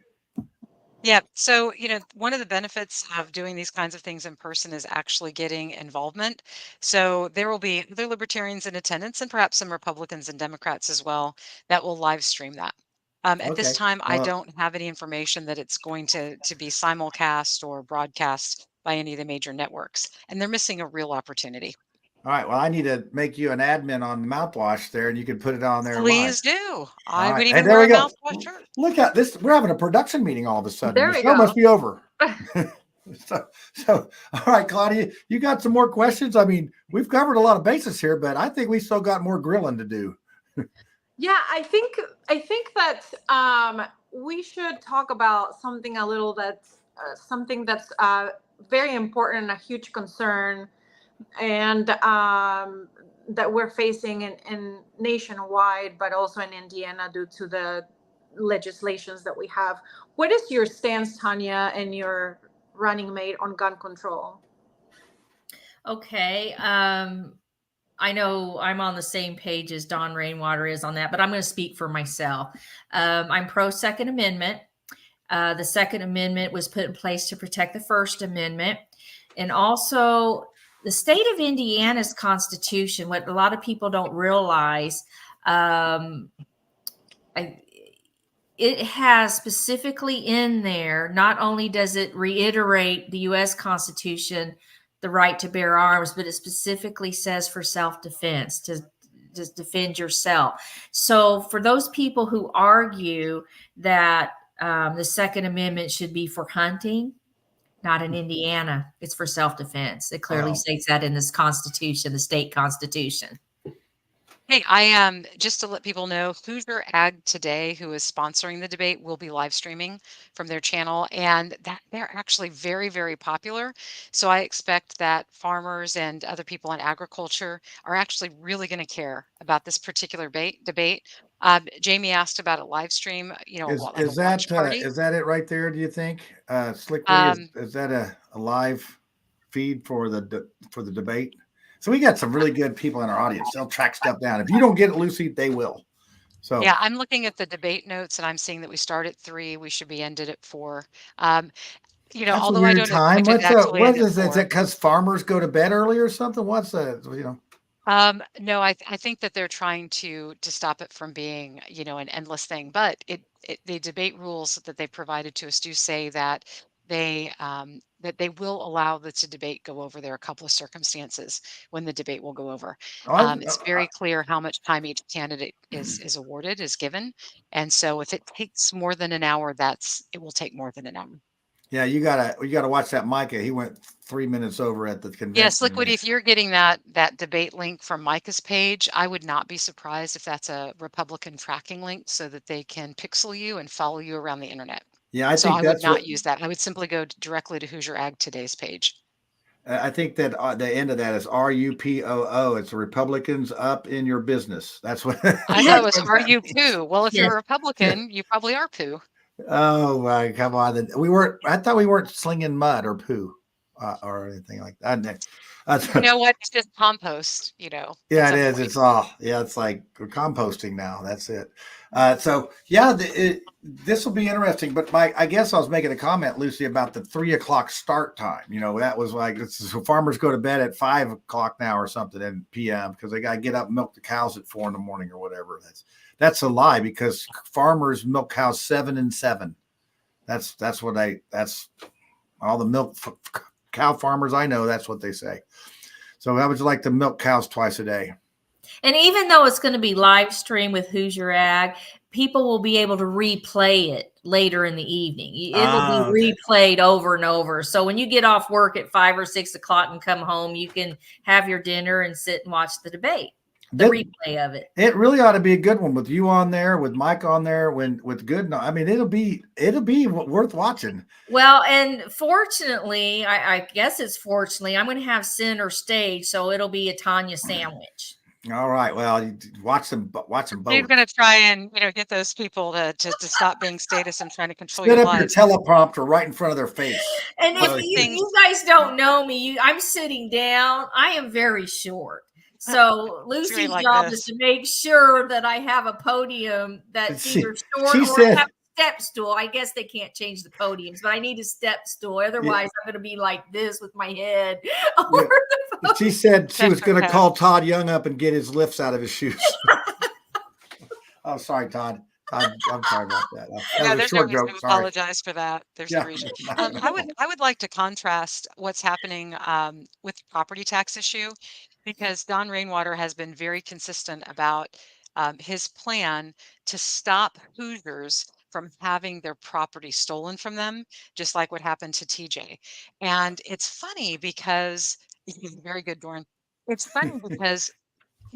Yeah. So, one of the benefits of doing these kinds of things in person is actually getting involvement. So there will be other libertarians in attendance and perhaps some Republicans and Democrats as well that will live stream that. At this time, I don't have any information that it's going to be simulcast or broadcast by any of the major networks, and they're missing a real opportunity. All right. Well, I need to make you an admin on Mouthwash there, and you can put it on there. Please do. I would even wear a Mouthwash shirt. Look at this. We're having a production meeting all of a sudden. There the show must be over. So, all right, Claudia, you got some more questions? I mean, we've covered a lot of bases here, but I think we still got more grilling to do. Yeah, I think that we should talk about something that's very important and a huge concern, and that we're facing in nationwide, but also in Indiana due to the legislations that we have. What is your stance, Tanya, and your running mate on gun control? Okay. I know I'm on the same page as Don Rainwater is on that, but I'm going to speak for myself. I'm pro Second Amendment. The Second Amendment was put in place to protect the First Amendment. And also, the state of Indiana's Constitution, what a lot of people don't realize, it has specifically in there, not only does it reiterate the U.S. Constitution, the right to bear arms, but it specifically says for self-defense, to defend yourself. So for those people who argue that the Second Amendment should be for hunting, not in Indiana, it's for self-defense. It clearly states that in this Constitution, the state Constitution. Hey, I am just to let people know, Hoosier Ag Today, who is sponsoring the debate, will be live streaming from their channel, and that they're actually very, very popular. So I expect that farmers and other people in agriculture are actually really going to care about this particular debate. Jamie asked about a live stream, what, like Is a watch party? is that it right there? Do you think, Slick Witty, is that a live feed for the debate? So we got some really good people in our audience. They'll track stuff down. If you don't get it, Lucy, they will. So yeah, I'm looking at the debate notes and I'm seeing that we start at 3. We should be ended at 4. That's Although a I weird don't time. expect it to actually What end at is it? Is 4. it because farmers go to bed early or something? What's that? No, I think that they're trying to stop it from being, an endless thing. But the debate rules that they provided to us do say that they will allow the debate go over. There are a couple of circumstances when the debate will go over. It's very clear how much time each candidate is awarded, is given, and so if it takes more than an hour, it will take more than an hour. Yeah, you gotta watch that Micah. He went 3 minutes over at the convention. Yes, Liquid, if you're getting that debate link from Micah's page, I would not be surprised if that's a Republican tracking link so that they can pixel you and follow you around the internet. Yeah, I So think I would that's not use that. I would simply go directly to Hoosier Ag Today's page. I think that the end of that is RUPOO. It's Republicans up in your business. That's what I thought it was RU poo. Well, if you're a Republican, you probably are poo. Oh my, come on! I thought we weren't slinging mud or poo, or anything like that. You know what? It's just compost. Yeah, it is. Point. It's all. Yeah, it's like we're composting now. That's it. So yeah, this will be interesting. But I guess I was making a comment, Lucy, about the 3 o'clock start time. That was like so farmers go to bed at 5 o'clock now or something in PM because they got to get up and milk the cows at 4 in the morning or whatever. That's a lie because farmers milk cows 7 and 7. That's all the milk cow farmers I know. That's what they say. So how would you like to milk cows twice a day? And even though it's going to be live stream with Hoosier Ag, people will be able to replay it later in the evening. It'll be replayed over and over. So when you get off work at 5 or 6 o'clock and come home, you can have your dinner and sit and watch the debate. The replay of it. It really ought to be a good one with you on there, with Mike on there, with good. I mean, it'll be worth watching. Well, and fortunately, I guess it's fortunately, I'm going to have center stage, so it'll be a Tanya sandwich. All right. Well, you watch them both. You're going to try and get those people to stop being status and trying to control your lives. Set up your teleprompter right in front of their face. And if you guys don't know me, I'm sitting down. I am very short. So Lucy's job is to make sure that I have a podium that's either short or have a step stool. I guess they can't change the podiums, but I need a step stool. Otherwise, I'm going to be like this with my head over the podium. She said she was going to call Todd Young up and get his lifts out of his shoes. Oh, sorry, Todd. I'm sorry about that. There's no reason to apologize for that. There's no reason. I would like to contrast what's happening with the property tax issue, because Don Rainwater has been very consistent about his plan to stop Hoosiers from having their property stolen from them, just like what happened to TJ. And it's funny because very good, Dorn. It's funny because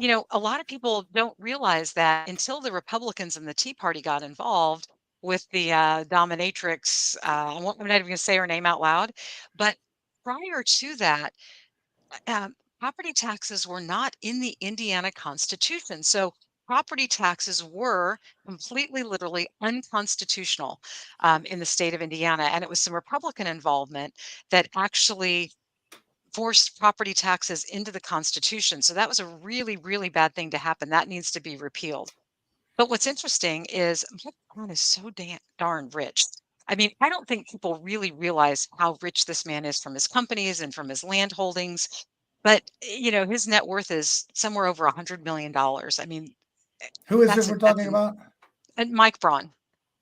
a lot of people don't realize that until the Republicans and the Tea Party got involved with the dominatrix, I'm not even going to say her name out loud, but prior to that, property taxes were not in the Indiana Constitution. So property taxes were completely, literally unconstitutional in the state of Indiana. And it was some Republican involvement that actually forced property taxes into the Constitution. So that was a really, really bad thing to happen. That needs to be repealed. But what's interesting is Mike Brown is so darn rich. I mean, I don't think people really realize how rich this man is from his companies and from his land holdings. But, his net worth is somewhere over $100 million. I mean, Who is that's this we're talking about? And Mike Braun.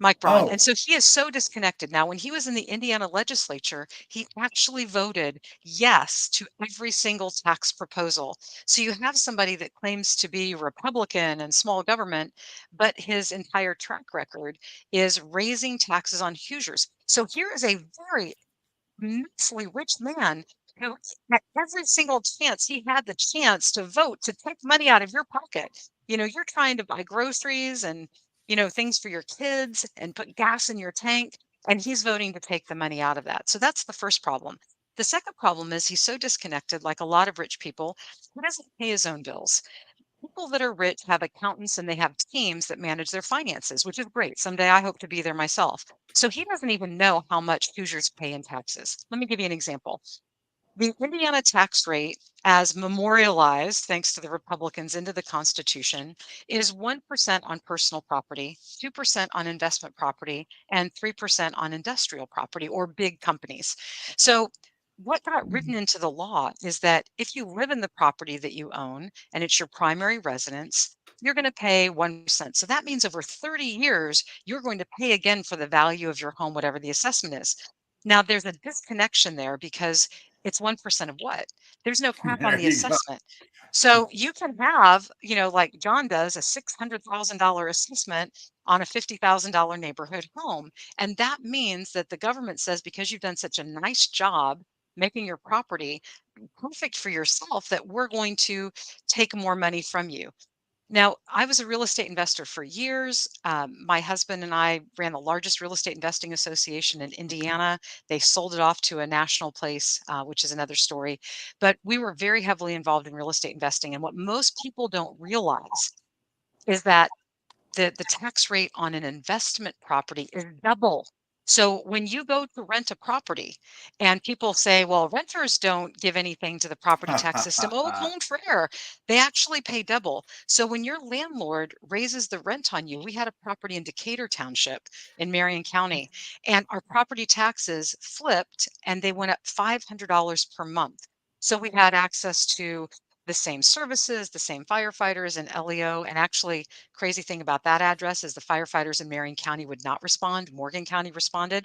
Mike Braun. Oh. And so he is so disconnected. Now, when he was in the Indiana legislature, he actually voted yes to every single tax proposal. So you have somebody that claims to be Republican and small government, but his entire track record is raising taxes on Hoosiers. So here is a very immensely rich man who, at every single chance he had the chance to vote to take money out of your pocket. You're trying to buy groceries and, things for your kids and put gas in your tank, and he's voting to take the money out of that. So that's the first problem. The second problem is he's so disconnected, like a lot of rich people, he doesn't pay his own bills. People that are rich have accountants and they have teams that manage their finances, which is great. Someday I hope to be there myself. So he doesn't even know how much Hoosiers pay in taxes. Let me give you an example. The Indiana tax rate, as memorialized thanks to the Republicans into the Constitution, is 1% on personal property, 2% on investment property, and 3% on industrial property or big companies. So what got written into the law is that if you live in the property that you own and it's your primary residence, you're going to pay 1%. So that means over 30 years, you're going to pay again for the value of your home, whatever the assessment is. Now, there's a disconnection there because it's 1% of what? There's no cap on the assessment. So you can have, like John does, a $600,000 assessment on a $50,000 neighborhood home. And that means that the government says, because you've done such a nice job making your property perfect for yourself, that we're going to take more money from you. Now, I was a real estate investor for years. My husband and I ran the largest real estate investing association in Indiana. They sold it off to a national place, which is another story. But we were very heavily involved in real estate investing. And what most people don't realize is that the tax rate on an investment property is double. So when you go to rent a property and people say, well, renters don't give anything to the property tax system. Oh, contraire, they actually pay double. So when your landlord raises the rent on you, we had a property in Decatur Township in Marion County, and our property taxes flipped and they went up $500 per month. So we had access to the same services, the same firefighters and LEO. And actually, crazy thing about that address is the firefighters in Marion County would not respond. Morgan County responded.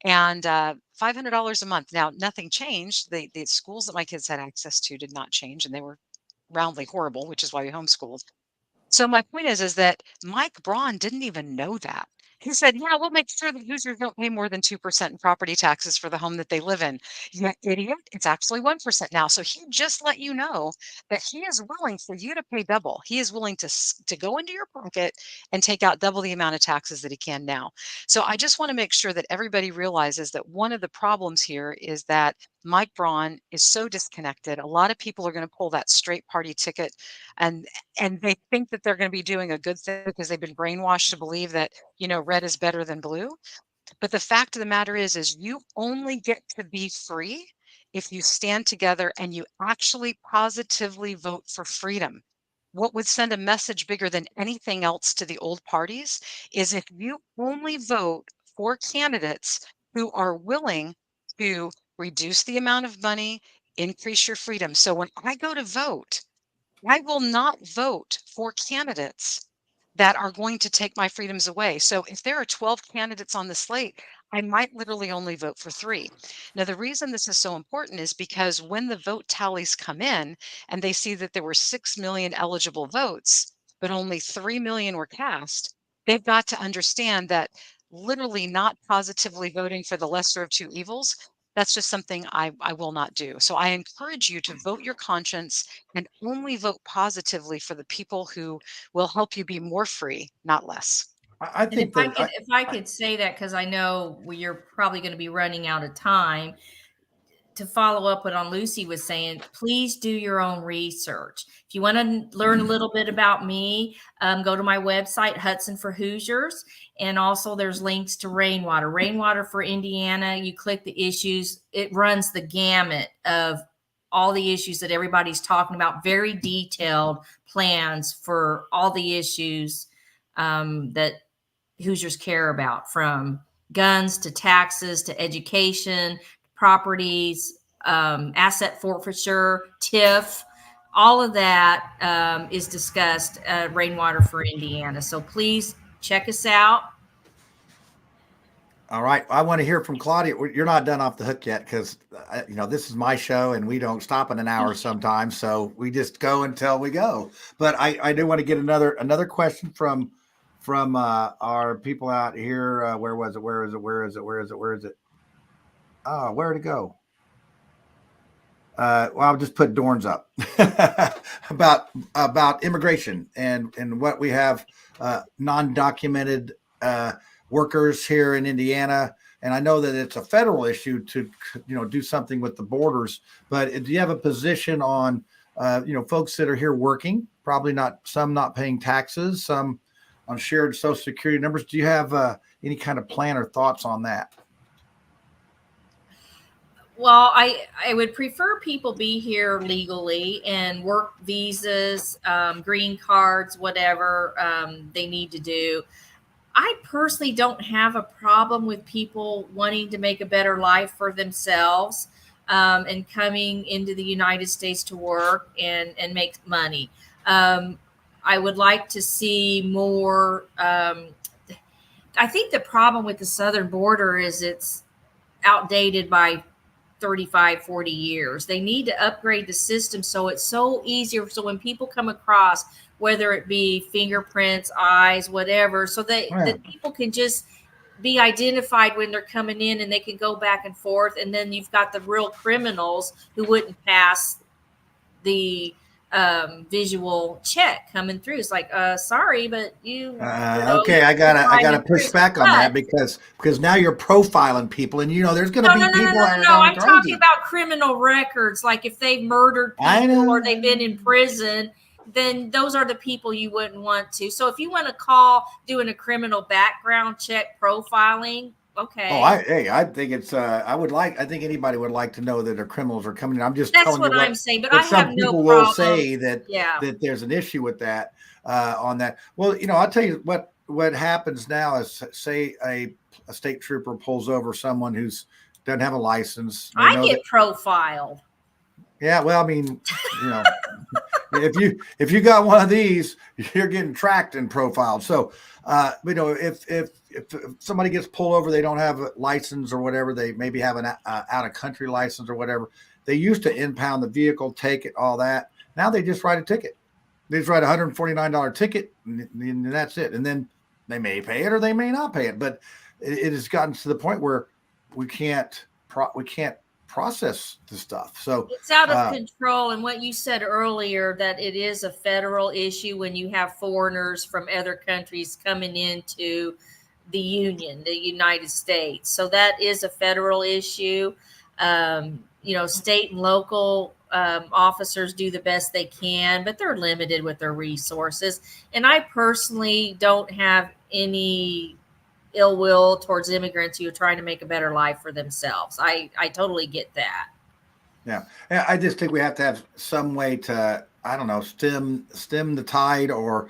And $500 a month. Now, nothing changed. The schools that my kids had access to did not change, and they were roundly horrible, which is why we homeschooled. So my point is that Mike Braun didn't even know that. He said, yeah, we'll make sure that Hoosiers don't pay more than 2% in property taxes for the home that they live in. Yeah, idiot. It's actually 1% now. So he just let you know that he is willing for you to pay double. He is willing to go into your pocket and take out double the amount of taxes that he can now. So I just want to make sure that everybody realizes that one of the problems here is that Mike Braun is so disconnected. A lot of people are going to pull that straight party ticket and they think that they're going to be doing a good thing because they've been brainwashed to believe that, red is better than blue. But the fact of the matter is you only get to be free if you stand together and you actually positively vote for freedom. What would send a message bigger than anything else to the old parties is if you only vote for candidates who are willing to reduce the amount of money, increase your freedom. So when I go to vote, I will not vote for candidates that are going to take my freedoms away. So if there are 12 candidates on the slate, I might literally only vote for 3. Now, the reason this is so important is because when the vote tallies come in and they see that there were 6 million eligible votes, but only 3 million were cast, they've got to understand that literally not positively voting for the lesser of two evils, that's just something I will not do. So I encourage you to vote your conscience and only vote positively for the people who will help you be more free, not less. I think that if I could say that, because I know you're probably going to be running out of time, to follow up what on Lucy was saying, please do your own research. If you want to learn a little bit about me, go to my website, Hudson for Hoosiers. And also there's links to Rainwater for Indiana. You click the issues. It runs the gamut of all the issues that everybody's talking about, very detailed plans for all the issues that Hoosiers care about, from guns to taxes to education, properties, asset forfeiture, TIF. All of that is discussed at Rainwater for Indiana. So please check us out. All right. I want to hear from Claudia. You're not done off the hook yet, because, this is my show and we don't stop in an hour sometimes. So we just go until we go. But I do want to get another question from our people out here. Where was it? Where is it? Oh, where'd it go? Well, I'll just put Dorn's up about immigration and what we have, non-documented workers here in Indiana. And I know that it's a federal issue to, do something with the borders, but do you have a position on, folks that are here working, probably some not paying taxes, some on shared Social Security numbers? Do you have any kind of plan or thoughts on that? Well, I would prefer people be here legally and work visas, green cards, whatever they need to do. I personally don't have a problem with people wanting to make a better life for themselves and coming into the United States to work and make money. I would like to see more. I think the problem with the southern border is it's outdated by 35, 40 years. They need to upgrade the system so it's so easier. So when people come across, whether it be fingerprints, eyes, whatever, so that people can just be identified when they're coming in and they can go back and forth. And then you've got the real criminals who wouldn't pass the visual check coming through. It's like, sorry, but okay, I gotta push back on that because now you're profiling people, and there's going to be people. No, I'm talking about criminal records. Like if they've murdered people or they've been in prison, then those are the people you wouldn't want to. So if you want to call doing a criminal background check profiling, okay. Oh, I think it's. I think anybody would like to know that their criminals are coming in. I'm just that's telling what you I'm saying. But I have no problem. People will say that there's an issue with that on that. Well, I'll tell you what happens now is, say a state trooper pulls over someone who's doesn't have a license. I get profiled. Yeah, well, I mean, if you got one of these, you're getting tracked and profiled. So, if somebody gets pulled over, they don't have a license or whatever, they maybe have an out of country license or whatever. They used to impound the vehicle, take it, all that. Now they just write a ticket. They just write a $149 ticket, and that's it. And then they may pay it or they may not pay it. But it has gotten to the point where we can't process the stuff. So it's out of control. And what you said earlier, that it is a federal issue when you have foreigners from other countries coming into the United States. So that is a federal issue. State and local officers do the best they can, but they're limited with their resources. And I personally don't have any ill will towards immigrants who are trying to make a better life for themselves. I totally get that. Yeah. I just think we have to have some way to, I don't know, stem the tide, or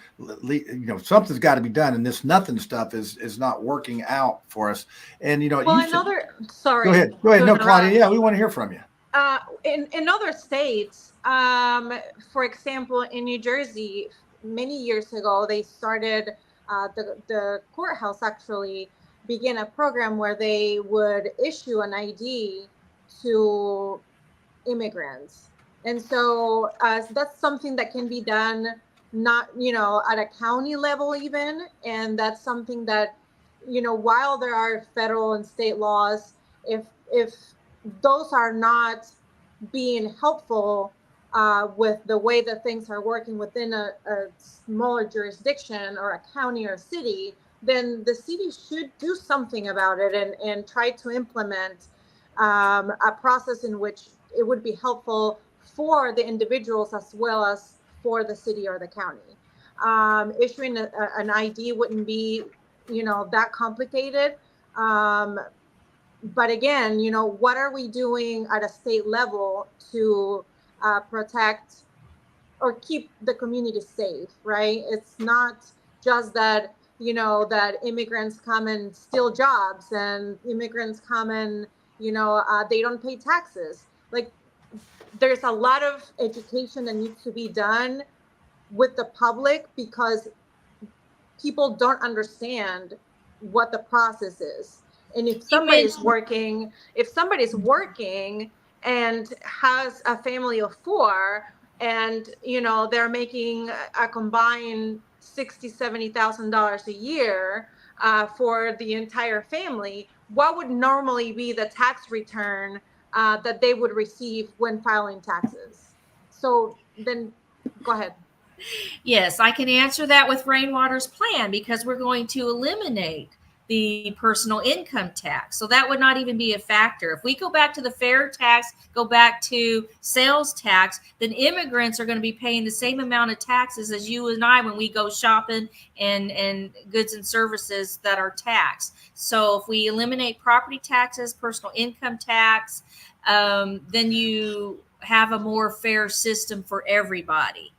something's got to be done. And this nothing stuff is not working out for us. And sorry. Go ahead. No, Claudia. Yeah, we want to hear from you. In other states, for example, in New Jersey, many years ago, they started. The courthouse actually began a program where they would issue an ID to immigrants. And so that's something that can be done, not, at a county level even. And that's something that, while there are federal and state laws, if those are not being helpful with the way that things are working within a smaller jurisdiction or a county or city, then the city should do something about it and try to implement a process in which it would be helpful for the individuals as well as for the city or the county. Issuing an ID wouldn't be, that complicated. But again, what are we doing at a state level to protect or keep the community safe, right? It's not just that, that immigrants come and steal jobs and immigrants come and, they don't pay taxes. Like, there's a lot of education that needs to be done with the public because people don't understand what the process is. And if somebody's working and has a family of 4 and, they're making a combined $60,000-$70,000 a year for the entire family, what would normally be the tax return that they would receive when filing taxes? So then go ahead. Yes, I can answer that with Rainwater's plan because we're going to eliminate the personal income tax. So that would not even be a factor. If we go back to the fair tax, go back to sales tax, then immigrants are going to be paying the same amount of taxes as you and I when we go shopping and goods and services that are taxed. So if we eliminate property taxes, personal income tax, then you have a more fair system for everybody.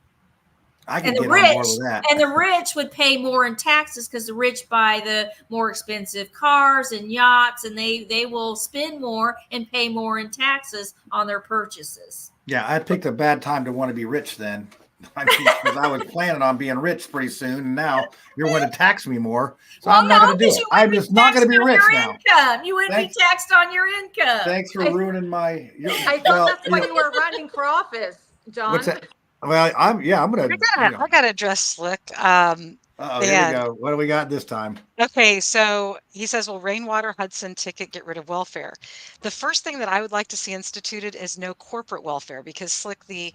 And the rich would pay more in taxes because the rich buy the more expensive cars and yachts, and they will spend more and pay more in taxes on their purchases. Yeah, I picked a bad time to want to be rich then. Because I was planning on being rich pretty soon, and now you're going to tax me more. So I'm not going to do it. I'm just not going to be rich now. Income. You wouldn't be taxed on your income. Thanks for ruining my. I thought that's why you were running for office, John. What's that? Well, I'm gonna. I gotta address Slick. Here we go. What do we got this time? Okay, so he says, "Will Rainwater, Hudson ticket get rid of welfare?" The first thing that I would like to see instituted is no corporate welfare, because Slick, the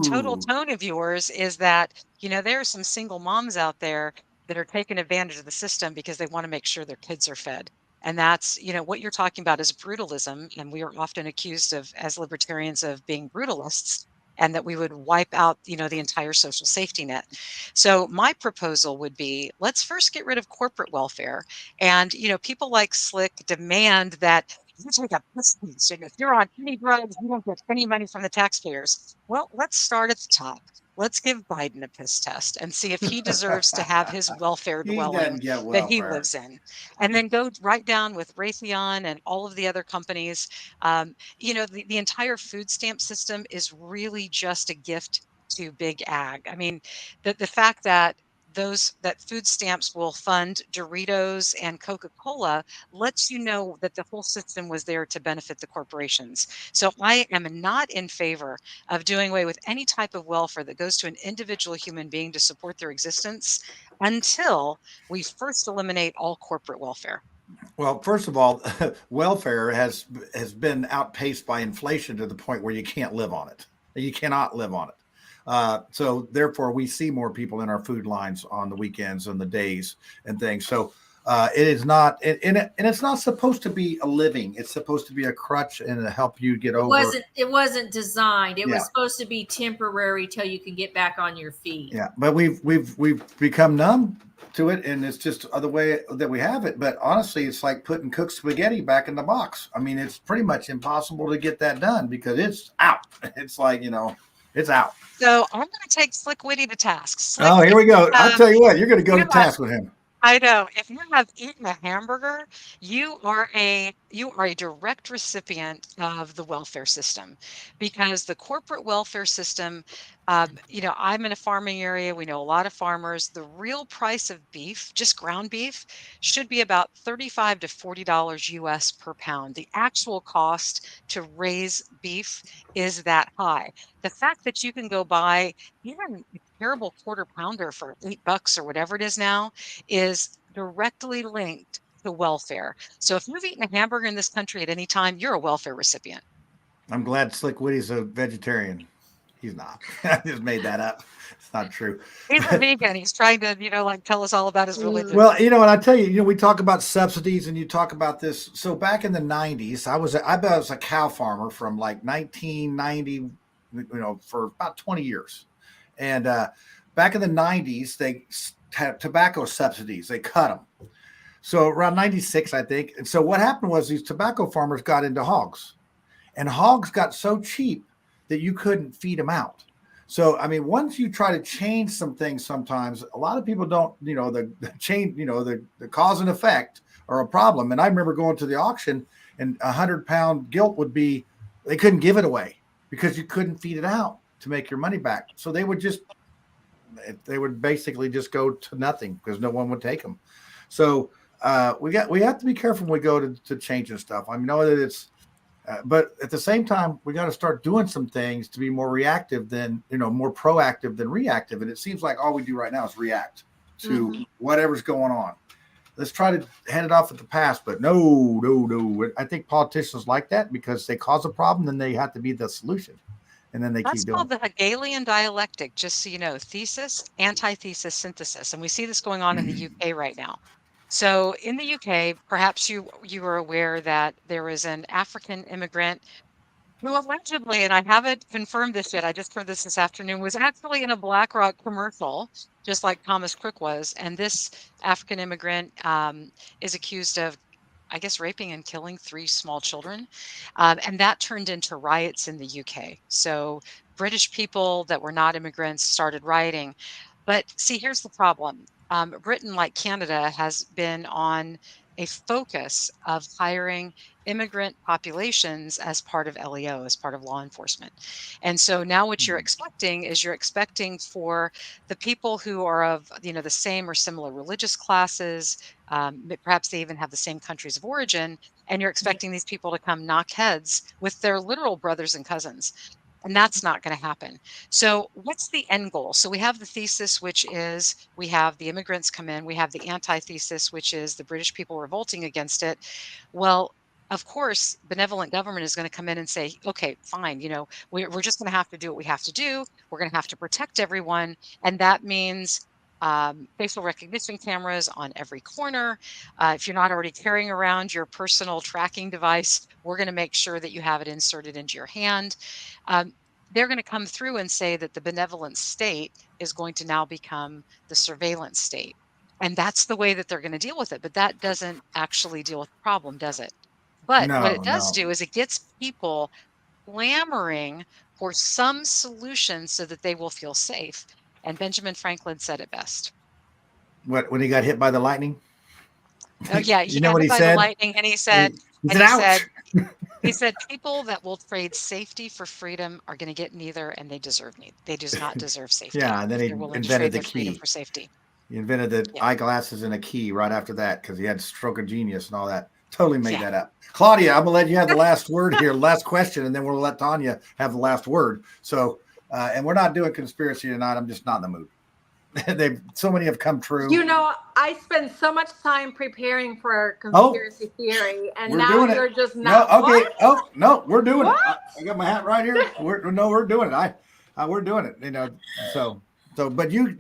total tone of yours is that there are some single moms out there that are taking advantage of the system because they want to make sure their kids are fed. And that's, what you're talking about is brutalism, and we are often accused of, as libertarians, of being brutalists, and that we would wipe out, the entire social safety net. So my proposal would be, let's first get rid of corporate welfare. And, people like Slick demand that you take a piss test, and if you're on any drugs, you don't get any money from the taxpayers. Well, let's start at the top. Let's give Biden a piss test and see if he deserves to have his welfare dwelling that he lives in. And then go right down with Raytheon and all of the other companies. The entire food stamp system is really just a gift to big ag. I mean, the fact that food stamps will fund Doritos and Coca-Cola lets you know that the whole system was there to benefit the corporations. So I am not in favor of doing away with any type of welfare that goes to an individual human being to support their existence until we first eliminate all corporate welfare. Well, first of all, welfare has been outpaced by inflation to the point where you can't live on it. You cannot live on it. So therefore, we see more people in our food lines on the weekends and the days and things. So it is not, and it's not supposed to be a living. It's supposed to be a crutch and to help you get over. It wasn't designed. It was supposed to be temporary till you can get back on your feet. Yeah, but we've become numb to it, and it's just the way that we have it. But honestly, it's like putting cooked spaghetti back in the box. I mean, it's pretty much impossible to get that done because it's out. It's like, it's out. So I'm going to take Slick Witty to task. Slick, here we go. I'll tell you what, you're going to go to task with him. I know. If you have eaten a hamburger, you are a direct recipient of the welfare system, because the corporate welfare system, I'm in a farming area. We know a lot of farmers. The real price of beef, just ground beef, should be about $35 to $40 US per pound. The actual cost to raise beef is that high. The fact that you can go buy even a terrible quarter pounder for $8 or whatever it is now is directly linked to welfare. So if you've eaten a hamburger in this country at any time, you're a welfare recipient. I'm glad Slick Witty's a vegetarian. He's not. I just made that up. It's not true. He's a vegan. He's trying to, tell us all about his religion. Well, and I tell you, we talk about subsidies and you talk about this. So back in the 90s, I was a cow farmer from like 1990, for about 20 years. And back in the 90s, they had tobacco subsidies. They cut them. So around 96, I think. And so what happened was these tobacco farmers got into hogs. And hogs got so cheap that you couldn't feed them out. So, I mean, once you try to change some things, sometimes a lot of people don't, the change, the cause and effect are a problem. And I remember going to the auction, and 100-pound gilt would be, they couldn't give it away because you couldn't feed it out to make your money back. So they would basically just go to nothing because no one would take them. So we have to be careful when we go to changing stuff. I know that it's, but at the same time, we got to start doing some things to be more reactive than, more proactive than reactive. And it seems like all we do right now is react to whatever's going on. Let's try to hand it off at the past, but no. I think politicians like that because they cause a problem, then they have to be the solution. And then That's keep doing called the Hegelian dialectic, just so you know, thesis, antithesis, synthesis. And we see this going on in the UK right now. So in the UK, perhaps you were aware that there was an African immigrant who allegedly, and I haven't confirmed this yet, I just heard this afternoon, was actually in a BlackRock commercial, just like Thomas Crook was. And this African immigrant is accused of, I guess, raping and killing 3 small children. And that turned into riots in the UK. So British people that were not immigrants started rioting. But see, here's the problem. Britain, like Canada, has been on a focus of hiring immigrant populations as part of LEO, as part of law enforcement. And so now what you're expecting for the people who are of, the same or similar religious classes, perhaps they even have the same countries of origin, and you're expecting these people to come knock heads with their literal brothers and cousins. And that's not going to happen. So what's the end goal? So we have the thesis, which is we have the immigrants come in. We have the antithesis, which is the British people revolting against it. Well, of course, benevolent government is going to come in and say, okay, fine, we're just going to have to do what we have to do. We're going to have to protect everyone. And that means facial recognition cameras on every corner. If you're not already carrying around your personal tracking device, we're going to make sure that you have it inserted into your hand. They're going to come through and say that the benevolent state is going to now become the surveillance state. And that's the way that they're going to deal with it. But that doesn't actually deal with the problem, does it? But what it does do is it gets people clamoring for some solution so that they will feel safe. And Benjamin Franklin said it best. What, when he got hit by the lightning? Oh yeah, you know what he said? The lightning, and he said, he said, people that will trade safety for freedom are going to get neither, and they deserve neither. They do not deserve safety. Yeah, and then he invented the key for safety. He invented the eyeglasses and a key right after that because he had stroke of genius and all that. Totally made that up. Claudia, I'm gonna let you have the last word here, last question, and then we'll let Tanya have the last word. So, and we're not doing conspiracy tonight. I'm just not in the mood. So many have come true. I spent so much time preparing for conspiracy theory, and now you're just not. No, okay. What? Oh no, we're doing What? it. I got my hat right here. We're doing it. We're doing it. So, but you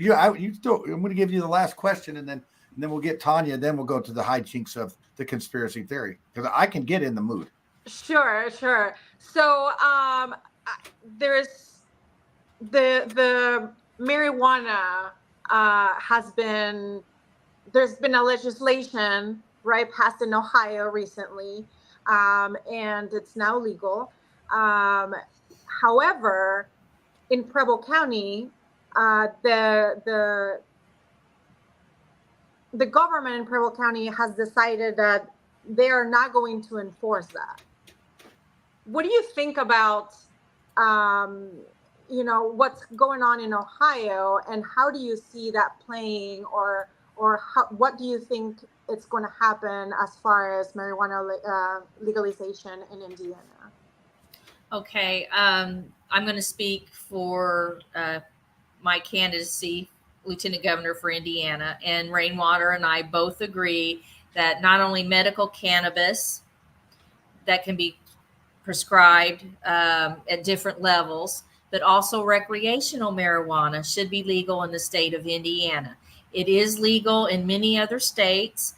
still. I'm going to give you the last question, and then we'll get Tanya. Then we'll go to the hijinks of the conspiracy theory because I can get in the mood. Sure. So, there's the marijuana there's been a legislation passed in Ohio recently, and it's now legal. However, in Preble County, the government in Preble County has decided that they are not going to enforce that. What do you think about what's going on in Ohio, and how do you see that playing, or what do you think it's going to happen as far as marijuana legalization in Indiana? Okay, I'm going to speak for my candidacy, Lieutenant Governor for Indiana, and Rainwater and I both agree that not only medical cannabis that can be prescribed at different levels, but also recreational marijuana should be legal in the state of Indiana. It is legal in many other states.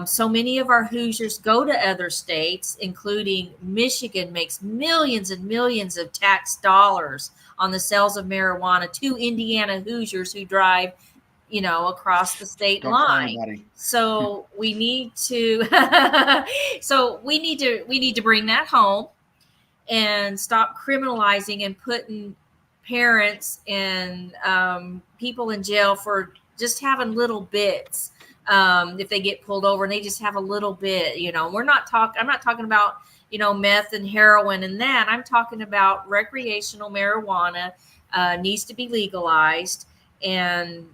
So many of our Hoosiers go to other states, including Michigan makes millions and millions of tax dollars on the sales of marijuana to Indiana Hoosiers who drive, across the state line. So we need to, we need to bring that home. and stop criminalizing and putting parents and people in jail for just having little bits. If they get pulled over and they just have a little bit, I'm not talking about, meth and heroin and that. I'm talking about recreational marijuana needs to be legalized. And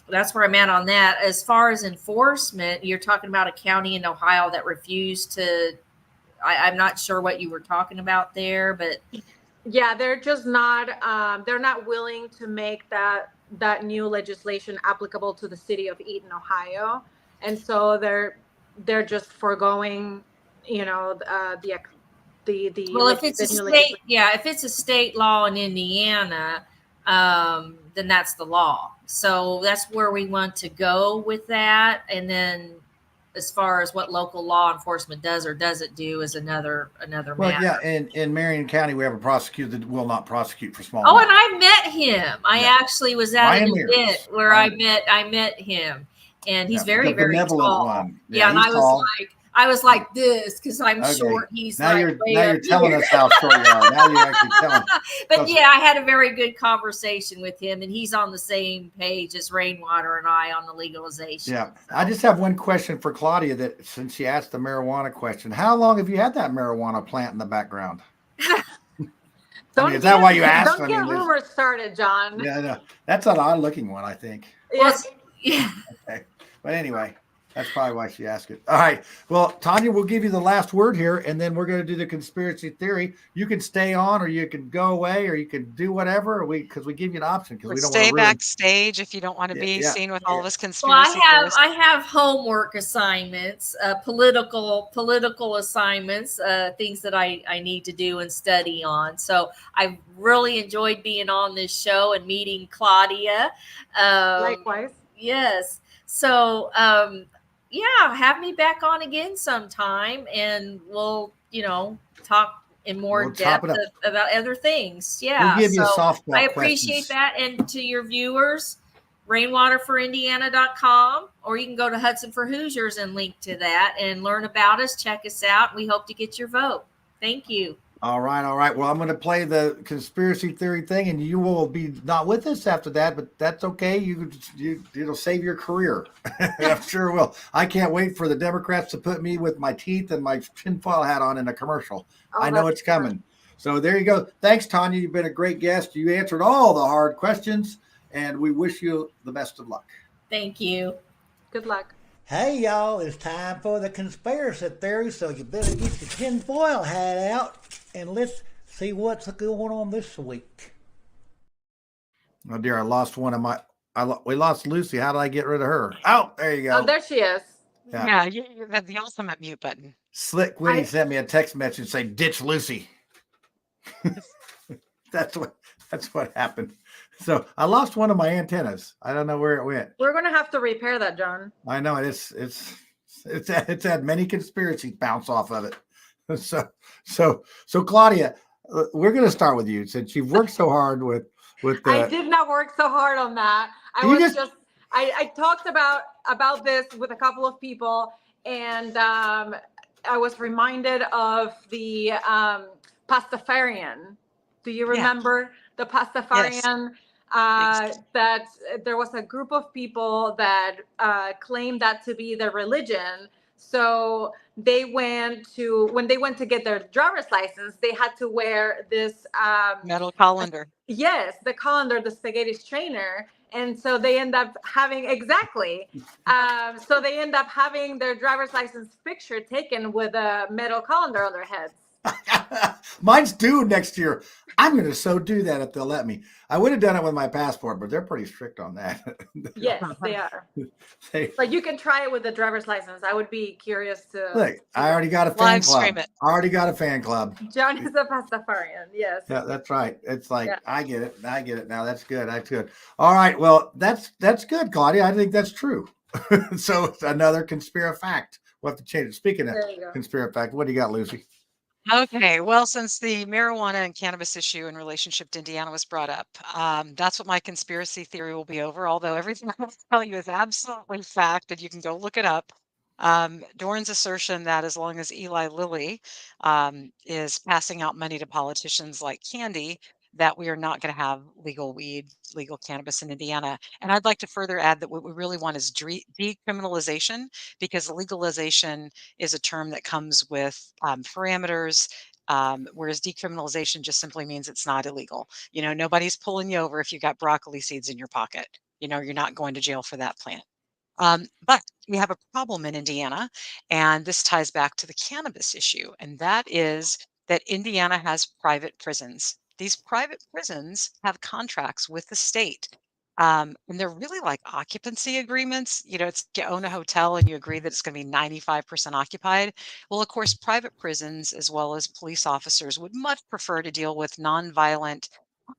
that's where I'm at on that. As far as enforcement, you're talking about a county in Ohio that refused to, I'm not sure what you were talking about there, but yeah, they're just not, they're not willing to make that new legislation applicable to the city of Eaton, Ohio. And so they're just foregoing, well, if it's a state, if it's a state law in Indiana, then that's the law. So that's where we want to go with that. And then as far as what local law enforcement does or doesn't do is another matter. Yeah, in Marion County, we have a prosecutor that will not prosecute for small. Oh, and I met him. I actually was at an event where I met him, and he's very tall. One. Yeah, and I was like this because I'm short. He's now you're telling us how short you are. Now you're actually telling. But yeah, I had a very good conversation with him, and he's on the same page as Rainwater and I on the legalization. Yeah, I just have one question for Claudia. That since she asked the marijuana question, how long have you had that marijuana plant in the background? Is that why you asked? Don't get rumors started, John. Yeah, no, that's an odd-looking one, I think. Yes. Yeah. Okay. But anyway. That's probably why she asked it. All right. Well, Tanya, we'll give you the last word here, and then we're going to do the conspiracy theory. You can stay on, or you can go away, or you can do whatever. Because we give you an option. Because we don't stay backstage if you don't want to be seen with all of us conspiracy. Well, I have homework assignments, political assignments, things that I need to do and study on. So I really enjoyed being on this show and meeting Claudia. Likewise. Yes. So. Have me back on again sometime, and we'll, talk in more depth about other things. Yeah, we'll give you softball I appreciate that. And to your viewers, rainwaterforindiana.com, or you can go to Hudson for Hoosiers and link to that and learn about us. Check us out. We hope to get your vote. Thank you. All right. Well, I'm going to play the conspiracy theory thing, and you will be not with us after that, but that's okay. It'll save your career. I'm sure it will. I can't wait for the Democrats to put me with my teeth and my tinfoil hat on in a commercial. I know it's coming. So there you go. Thanks, Tanya. You've been a great guest. You answered all the hard questions, and we wish you the best of luck. Thank you. Good luck. Hey, y'all, it's time for the conspiracy theory, so you better get your tinfoil hat out, and let's see what's going on this week. Oh, dear, I lost one of my... we lost Lucy. How did I get rid of her? Oh, there you go. Oh, there she is. Yeah, you have the ultimate mute button. Slick Winnie sent me a text message saying, ditch Lucy. That's what happened. So I lost one of my antennas. I don't know where it went. We're gonna have to repair that, John. I know it's had many conspiracies bounce off of it. So Claudia, we're gonna start with you since you've worked so hard with the. I did not work so hard on that. I talked about this with a couple of people, and I was reminded of the Pastafarian. Do you remember the Pastafarian? Yes. That there was a group of people that claimed that to be their religion. So when they went to get their driver's license, they had to wear this metal colander. Yes, the colander, the spaghetti strainer. And so they end up having so they end up having their driver's license picture taken with a metal colander on their heads. Mine's due next year. I'm going to so do that if they'll let me. I would have done it with my passport, but they're pretty strict on that. Yes, they are. But you can try it with the driver's license. I would be curious to. Look, I already got a fan club. I already got a fan club. John is a Pastafarian. Yes. Yeah, that's right. It's like, I get it. I get it now. That's good. That's good. All right. Well, that's good, Claudia. I think that's true. So it's another conspiracy fact. We'll have to change it. Speaking of conspiracy fact, what do you got, Lucy? Okay, well, since the marijuana and cannabis issue in relationship to Indiana was brought up, that's what my conspiracy theory will be over. Although everything I will tell you is absolutely fact, and you can go look it up. Dorn's assertion that as long as Eli Lilly is passing out money to politicians like candy, that we are not going to have legal weed, legal cannabis in Indiana. And I'd like to further add that what we really want is decriminalization, because legalization is a term that comes with parameters. Whereas decriminalization just simply means it's not illegal. Nobody's pulling you over if you got broccoli seeds in your pocket. You're not going to jail for that plant. But we have a problem in Indiana, and this ties back to the cannabis issue, and that is that Indiana has private prisons. These private prisons have contracts with the state. And they're really like occupancy agreements. It's you own a hotel and you agree that it's going to be 95% occupied. Well, of course, private prisons as well as police officers would much prefer to deal with nonviolent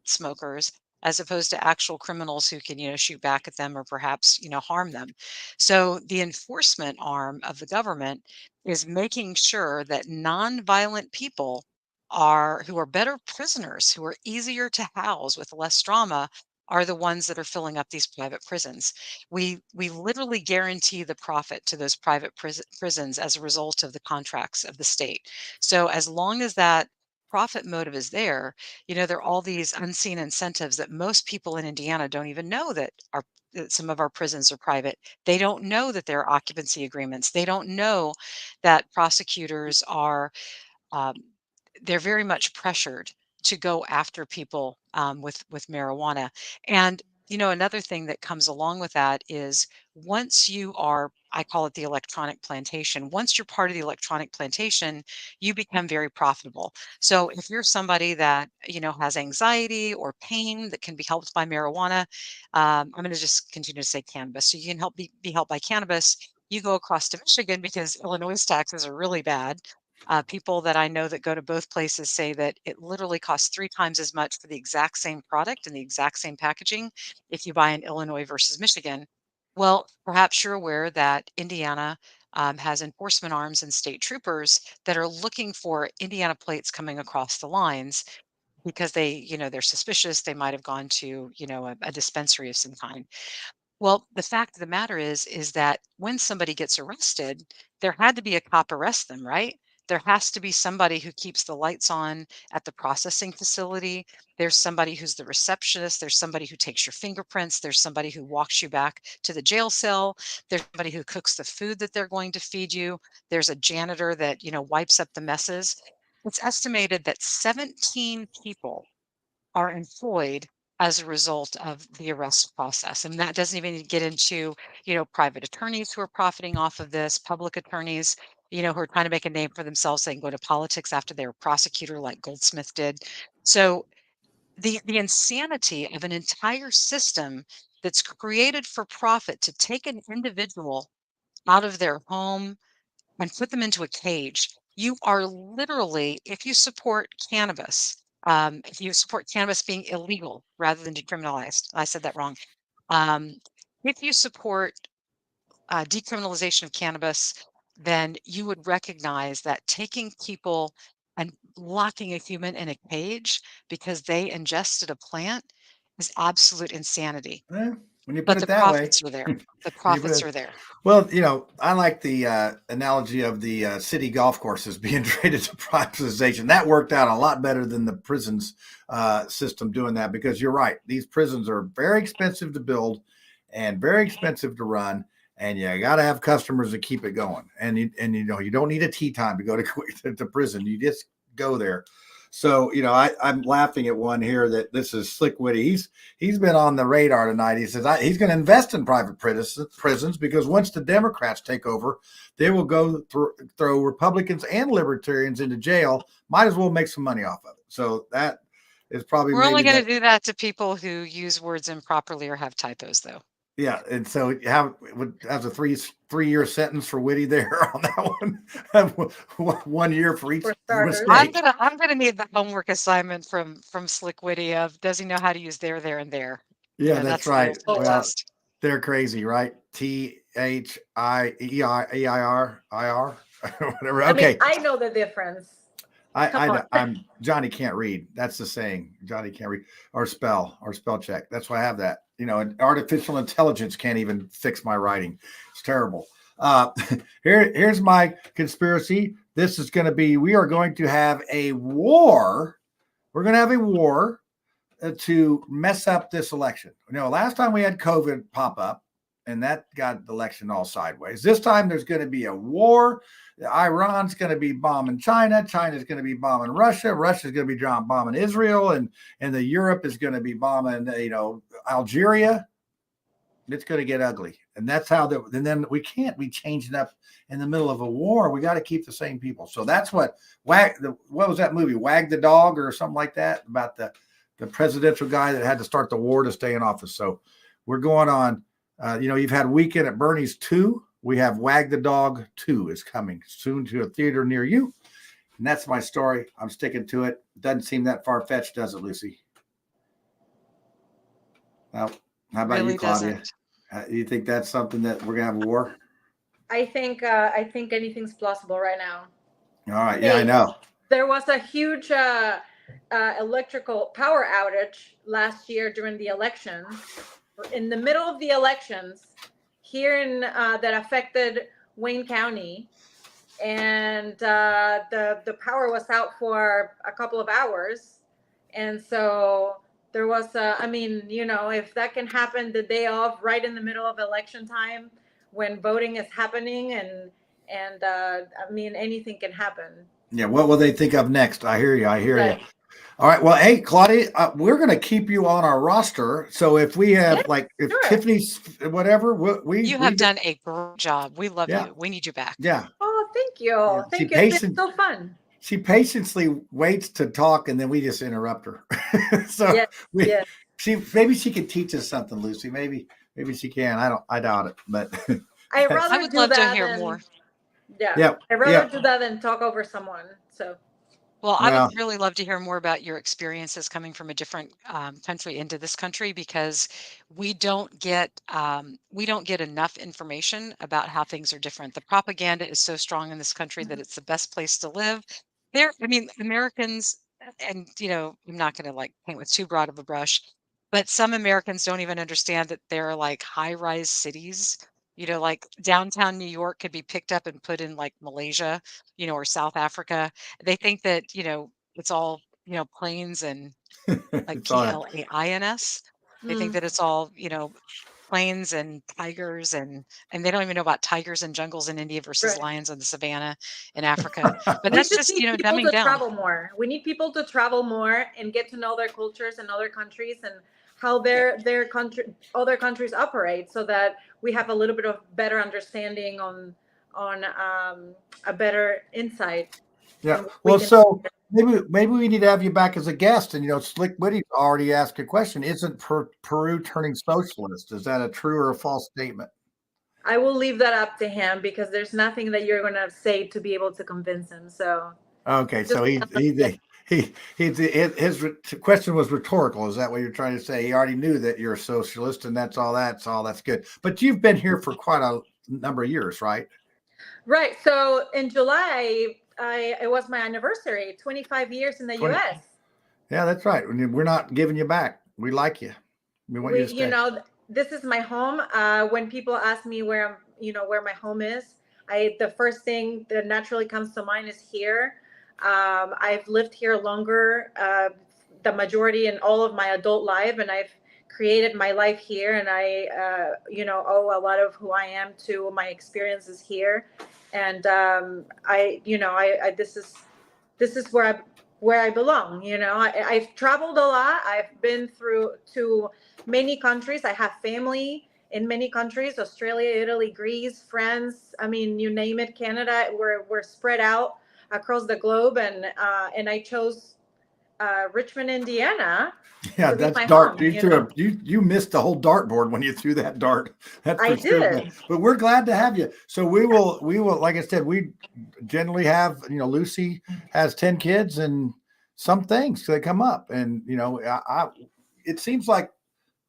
smokers as opposed to actual criminals who can, shoot back at them or perhaps, harm them. So the enforcement arm of the government is making sure that nonviolent people who are better prisoners, who are easier to house with less trauma, are the ones that are filling up these private prisons. We literally guarantee the profit to those private prisons as a result of the contracts of the state. So as long as that profit motive is there, there are all these unseen incentives that most people in Indiana don't even know that some of our prisons are private. They don't know that there are occupancy agreements. They don't know that prosecutors are um, they're very much pressured to go after people with marijuana. And another thing that comes along with that is once you are, I call it the electronic plantation. Once you're part of the electronic plantation, you become very profitable. So if you're somebody that has anxiety or pain that can be helped by marijuana, I'm going to just continue to say cannabis. So you can be helped by cannabis. You go across to Michigan because Illinois taxes are really bad. People that I know that go to both places say that it literally costs 3 times as much for the exact same product and the exact same packaging if you buy in Illinois versus Michigan. Well, perhaps you're aware that Indiana has enforcement arms and state troopers that are looking for Indiana plates coming across the lines because they're suspicious. They might have gone to, a dispensary of some kind. Well, the fact of the matter is that when somebody gets arrested, there had to be a cop arrest them, right? There has to be somebody who keeps the lights on at the processing facility. There's somebody who's the receptionist. There's somebody who takes your fingerprints. There's somebody who walks you back to the jail cell. There's somebody who cooks the food that they're going to feed you. There's a janitor that, wipes up the messes. It's estimated that 17 people are employed as a result of the arrest process. And that doesn't even get into, private attorneys who are profiting off of this, public attorneys, who are trying to make a name for themselves. They can go to politics after they're a prosecutor like Goldsmith did. So the insanity of an entire system that's created for profit to take an individual out of their home and put them into a cage. You are literally, if you support cannabis, if you support cannabis being illegal rather than decriminalized, I said that wrong. If you support decriminalization of cannabis, then you would recognize that taking people and locking a human in a cage because they ingested a plant is absolute insanity. When you put But it the that way, profits are there. The profits are there. Well, I like the analogy of the city golf courses being traded to privatization. That worked out a lot better than the prisons system doing that, because you're right. These prisons are very expensive to build and very expensive to run, and you got to have customers to keep it going. And you don't need a tea time to go to prison. You just go there. So, I'm laughing at one here that this is Slick Witty. He's been on the radar tonight. He says he's going to invest in private prisons because once the Democrats take over, they will go throw Republicans and libertarians into jail. Might as well make some money off of it. So that is probably We're only going to do that to people who use words improperly or have typos, though. Yeah, and so you have a three-year sentence for Witty there on that one. 1 year for each mistake. I'm gonna need the homework assignment from Slick Witty of does he know how to use there and there? Yeah, that's right. Well, they're crazy, right? THIEIR whatever. Okay, I know the difference. I'm Johnny can't read. That's the saying. Johnny can't read or spell check. That's why I have that. And artificial intelligence can't even fix my writing. It's terrible. Here's my conspiracy. This is going to be, we are going to have a war. We're going to have a war to mess up this election. Last time we had COVID pop up, and that got the election all sideways. This time there's going to be a war. Iran's going to be bombing China. China's going to be bombing Russia. Russia's going to be bombing Israel, and the Europe is going to be bombing, Algeria. It's going to get ugly. And that's how and then we can't be changing up in the middle of a war. We got to keep the same people. So that's what was that movie? Wag the Dog or something like that, about the presidential guy that had to start the war to stay in office. So we're going on, you've had Weekend at Bernie's 2. We have Wag the Dog 2 is coming soon to a theater near you. And that's my story. I'm sticking to it. Doesn't seem that far-fetched, does it, Lucy? Well, how about Really you, Claudia? doesn't. You think that's something that we're going to have a war? I think anything's plausible right now. All right. Yeah, I know. There was a huge electrical power outage last year during the elections. In the middle of the elections here that affected Wayne County, and the power was out for a couple of hours, and so there was if that can happen the day of, right in the middle of election time when voting is happening, and anything can happen. Yeah, what will they think of next? I hear you. Right. All right. Well, hey, Claudia, we're going to keep you on our roster. So if we have, sure. Tiffany's, whatever, You have done a great job. We love you. We need you back. Yeah. Oh, thank you. Yeah. Thank you. It's been so fun. She patiently waits to talk, and then we just interrupt her. So maybe she could teach us something, Lucy. Maybe she can. I doubt it, but I would love to hear more. Yeah. I'd rather do that than talk over someone. So. Well, I would really love to hear more about your experiences coming from a different country into this country, because we don't get enough information about how things are different. The propaganda is so strong in this country that it's the best place to live. Americans, and I'm not going to paint with too broad of a brush, but some Americans don't even understand that they're high-rise cities. Downtown New York could be picked up and put in Malaysia, or South Africa. They think that, it's all, plains and PLAINS. They think that it's all, plains and tigers, and they don't even know about tigers and jungles in India versus lions on the savannah in Africa. But that's just, dumbing down. Travel more. We need people to travel more and get to know their cultures and other countries and how other countries operate, so that we have a little bit of better understanding on a better insight. Yeah. Well, so maybe we need to have you back as a guest. And Slick Witty already asked a question. Isn't Peru turning socialist? Is that a true or a false statement? I will leave that up to him, because there's nothing that you're going to say to be able to convince him. So. Okay. So his question was rhetorical. Is that what you're trying to say? He already knew that you're a socialist, and that's all. That's good. But you've been here for quite a number of years, right? Right. So in July, it was my anniversary, 25 years in the U.S. Yeah, that's right. We're not giving you back. We like you. We want you to stay. This is my home. When people ask me where my home is, the first thing that naturally comes to mind is here. I've lived here longer, the majority in all of my adult life, and I've created my life here, and I owe a lot of who I am to my experiences here. And this is where I belong. I've traveled a lot. I've been to many countries. I have family in many countries: Australia, Italy, Greece, France. I mean, you name it, Canada. We're spread out across the globe, and I chose Richmond, Indiana. Yeah, that's dark. You missed the whole dartboard when you threw that dart. That's I did. But we're glad to have you. So we will, like I said, we generally have, Lucy has 10 kids, and some things that come up, and it seems like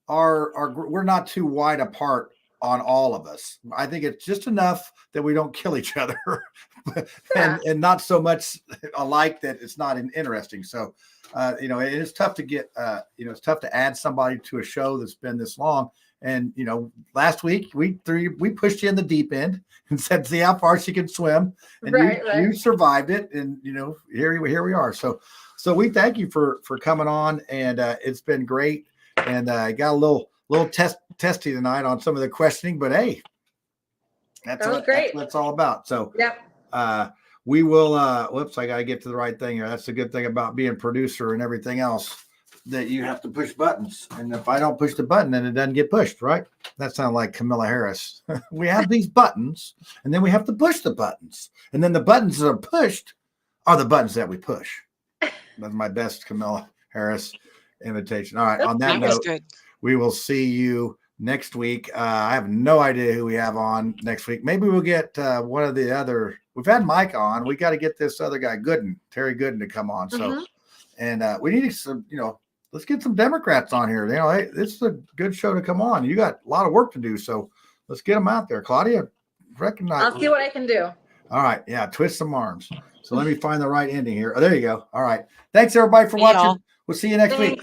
we're not too wide apart on all of us. I think it's just enough that we don't kill each other, and not so much alike that it's not interesting. So, it is tough to get, it's tough to add somebody to a show that's been this long And last week we pushed you in the deep end and said, see how far she can swim, and you survived it. And here we are. So we thank you for coming on, and it's been great. And I got a little testy tonight on some of the questioning, but hey, that's what it's all about. So we will. Whoops, I got to get to the right thing here. That's the good thing about being producer and everything else, that you have to push buttons. And if I don't push the button, then it doesn't get pushed, right? That sounds like Camilla Harris. We have these buttons, and then we have to push the buttons. And then the buttons that are pushed are the buttons that we push. That's my best Camilla Harris invitation. All right. On that note, we will see you next week. I have no idea who we have on next week. Maybe we'll get one of the other. We've had Mike on. We got to get this other guy, Terry Gooden, to come on. So, and we need some, let's get some Democrats on here. Hey, this is a good show to come on. You got a lot of work to do, so let's get them out there. Claudia, recognize. I'll see what I can do. All right. Yeah, twist some arms. So let me find the right ending here. Oh, there you go. All right. Thanks, everybody, for watching. We'll see you next week.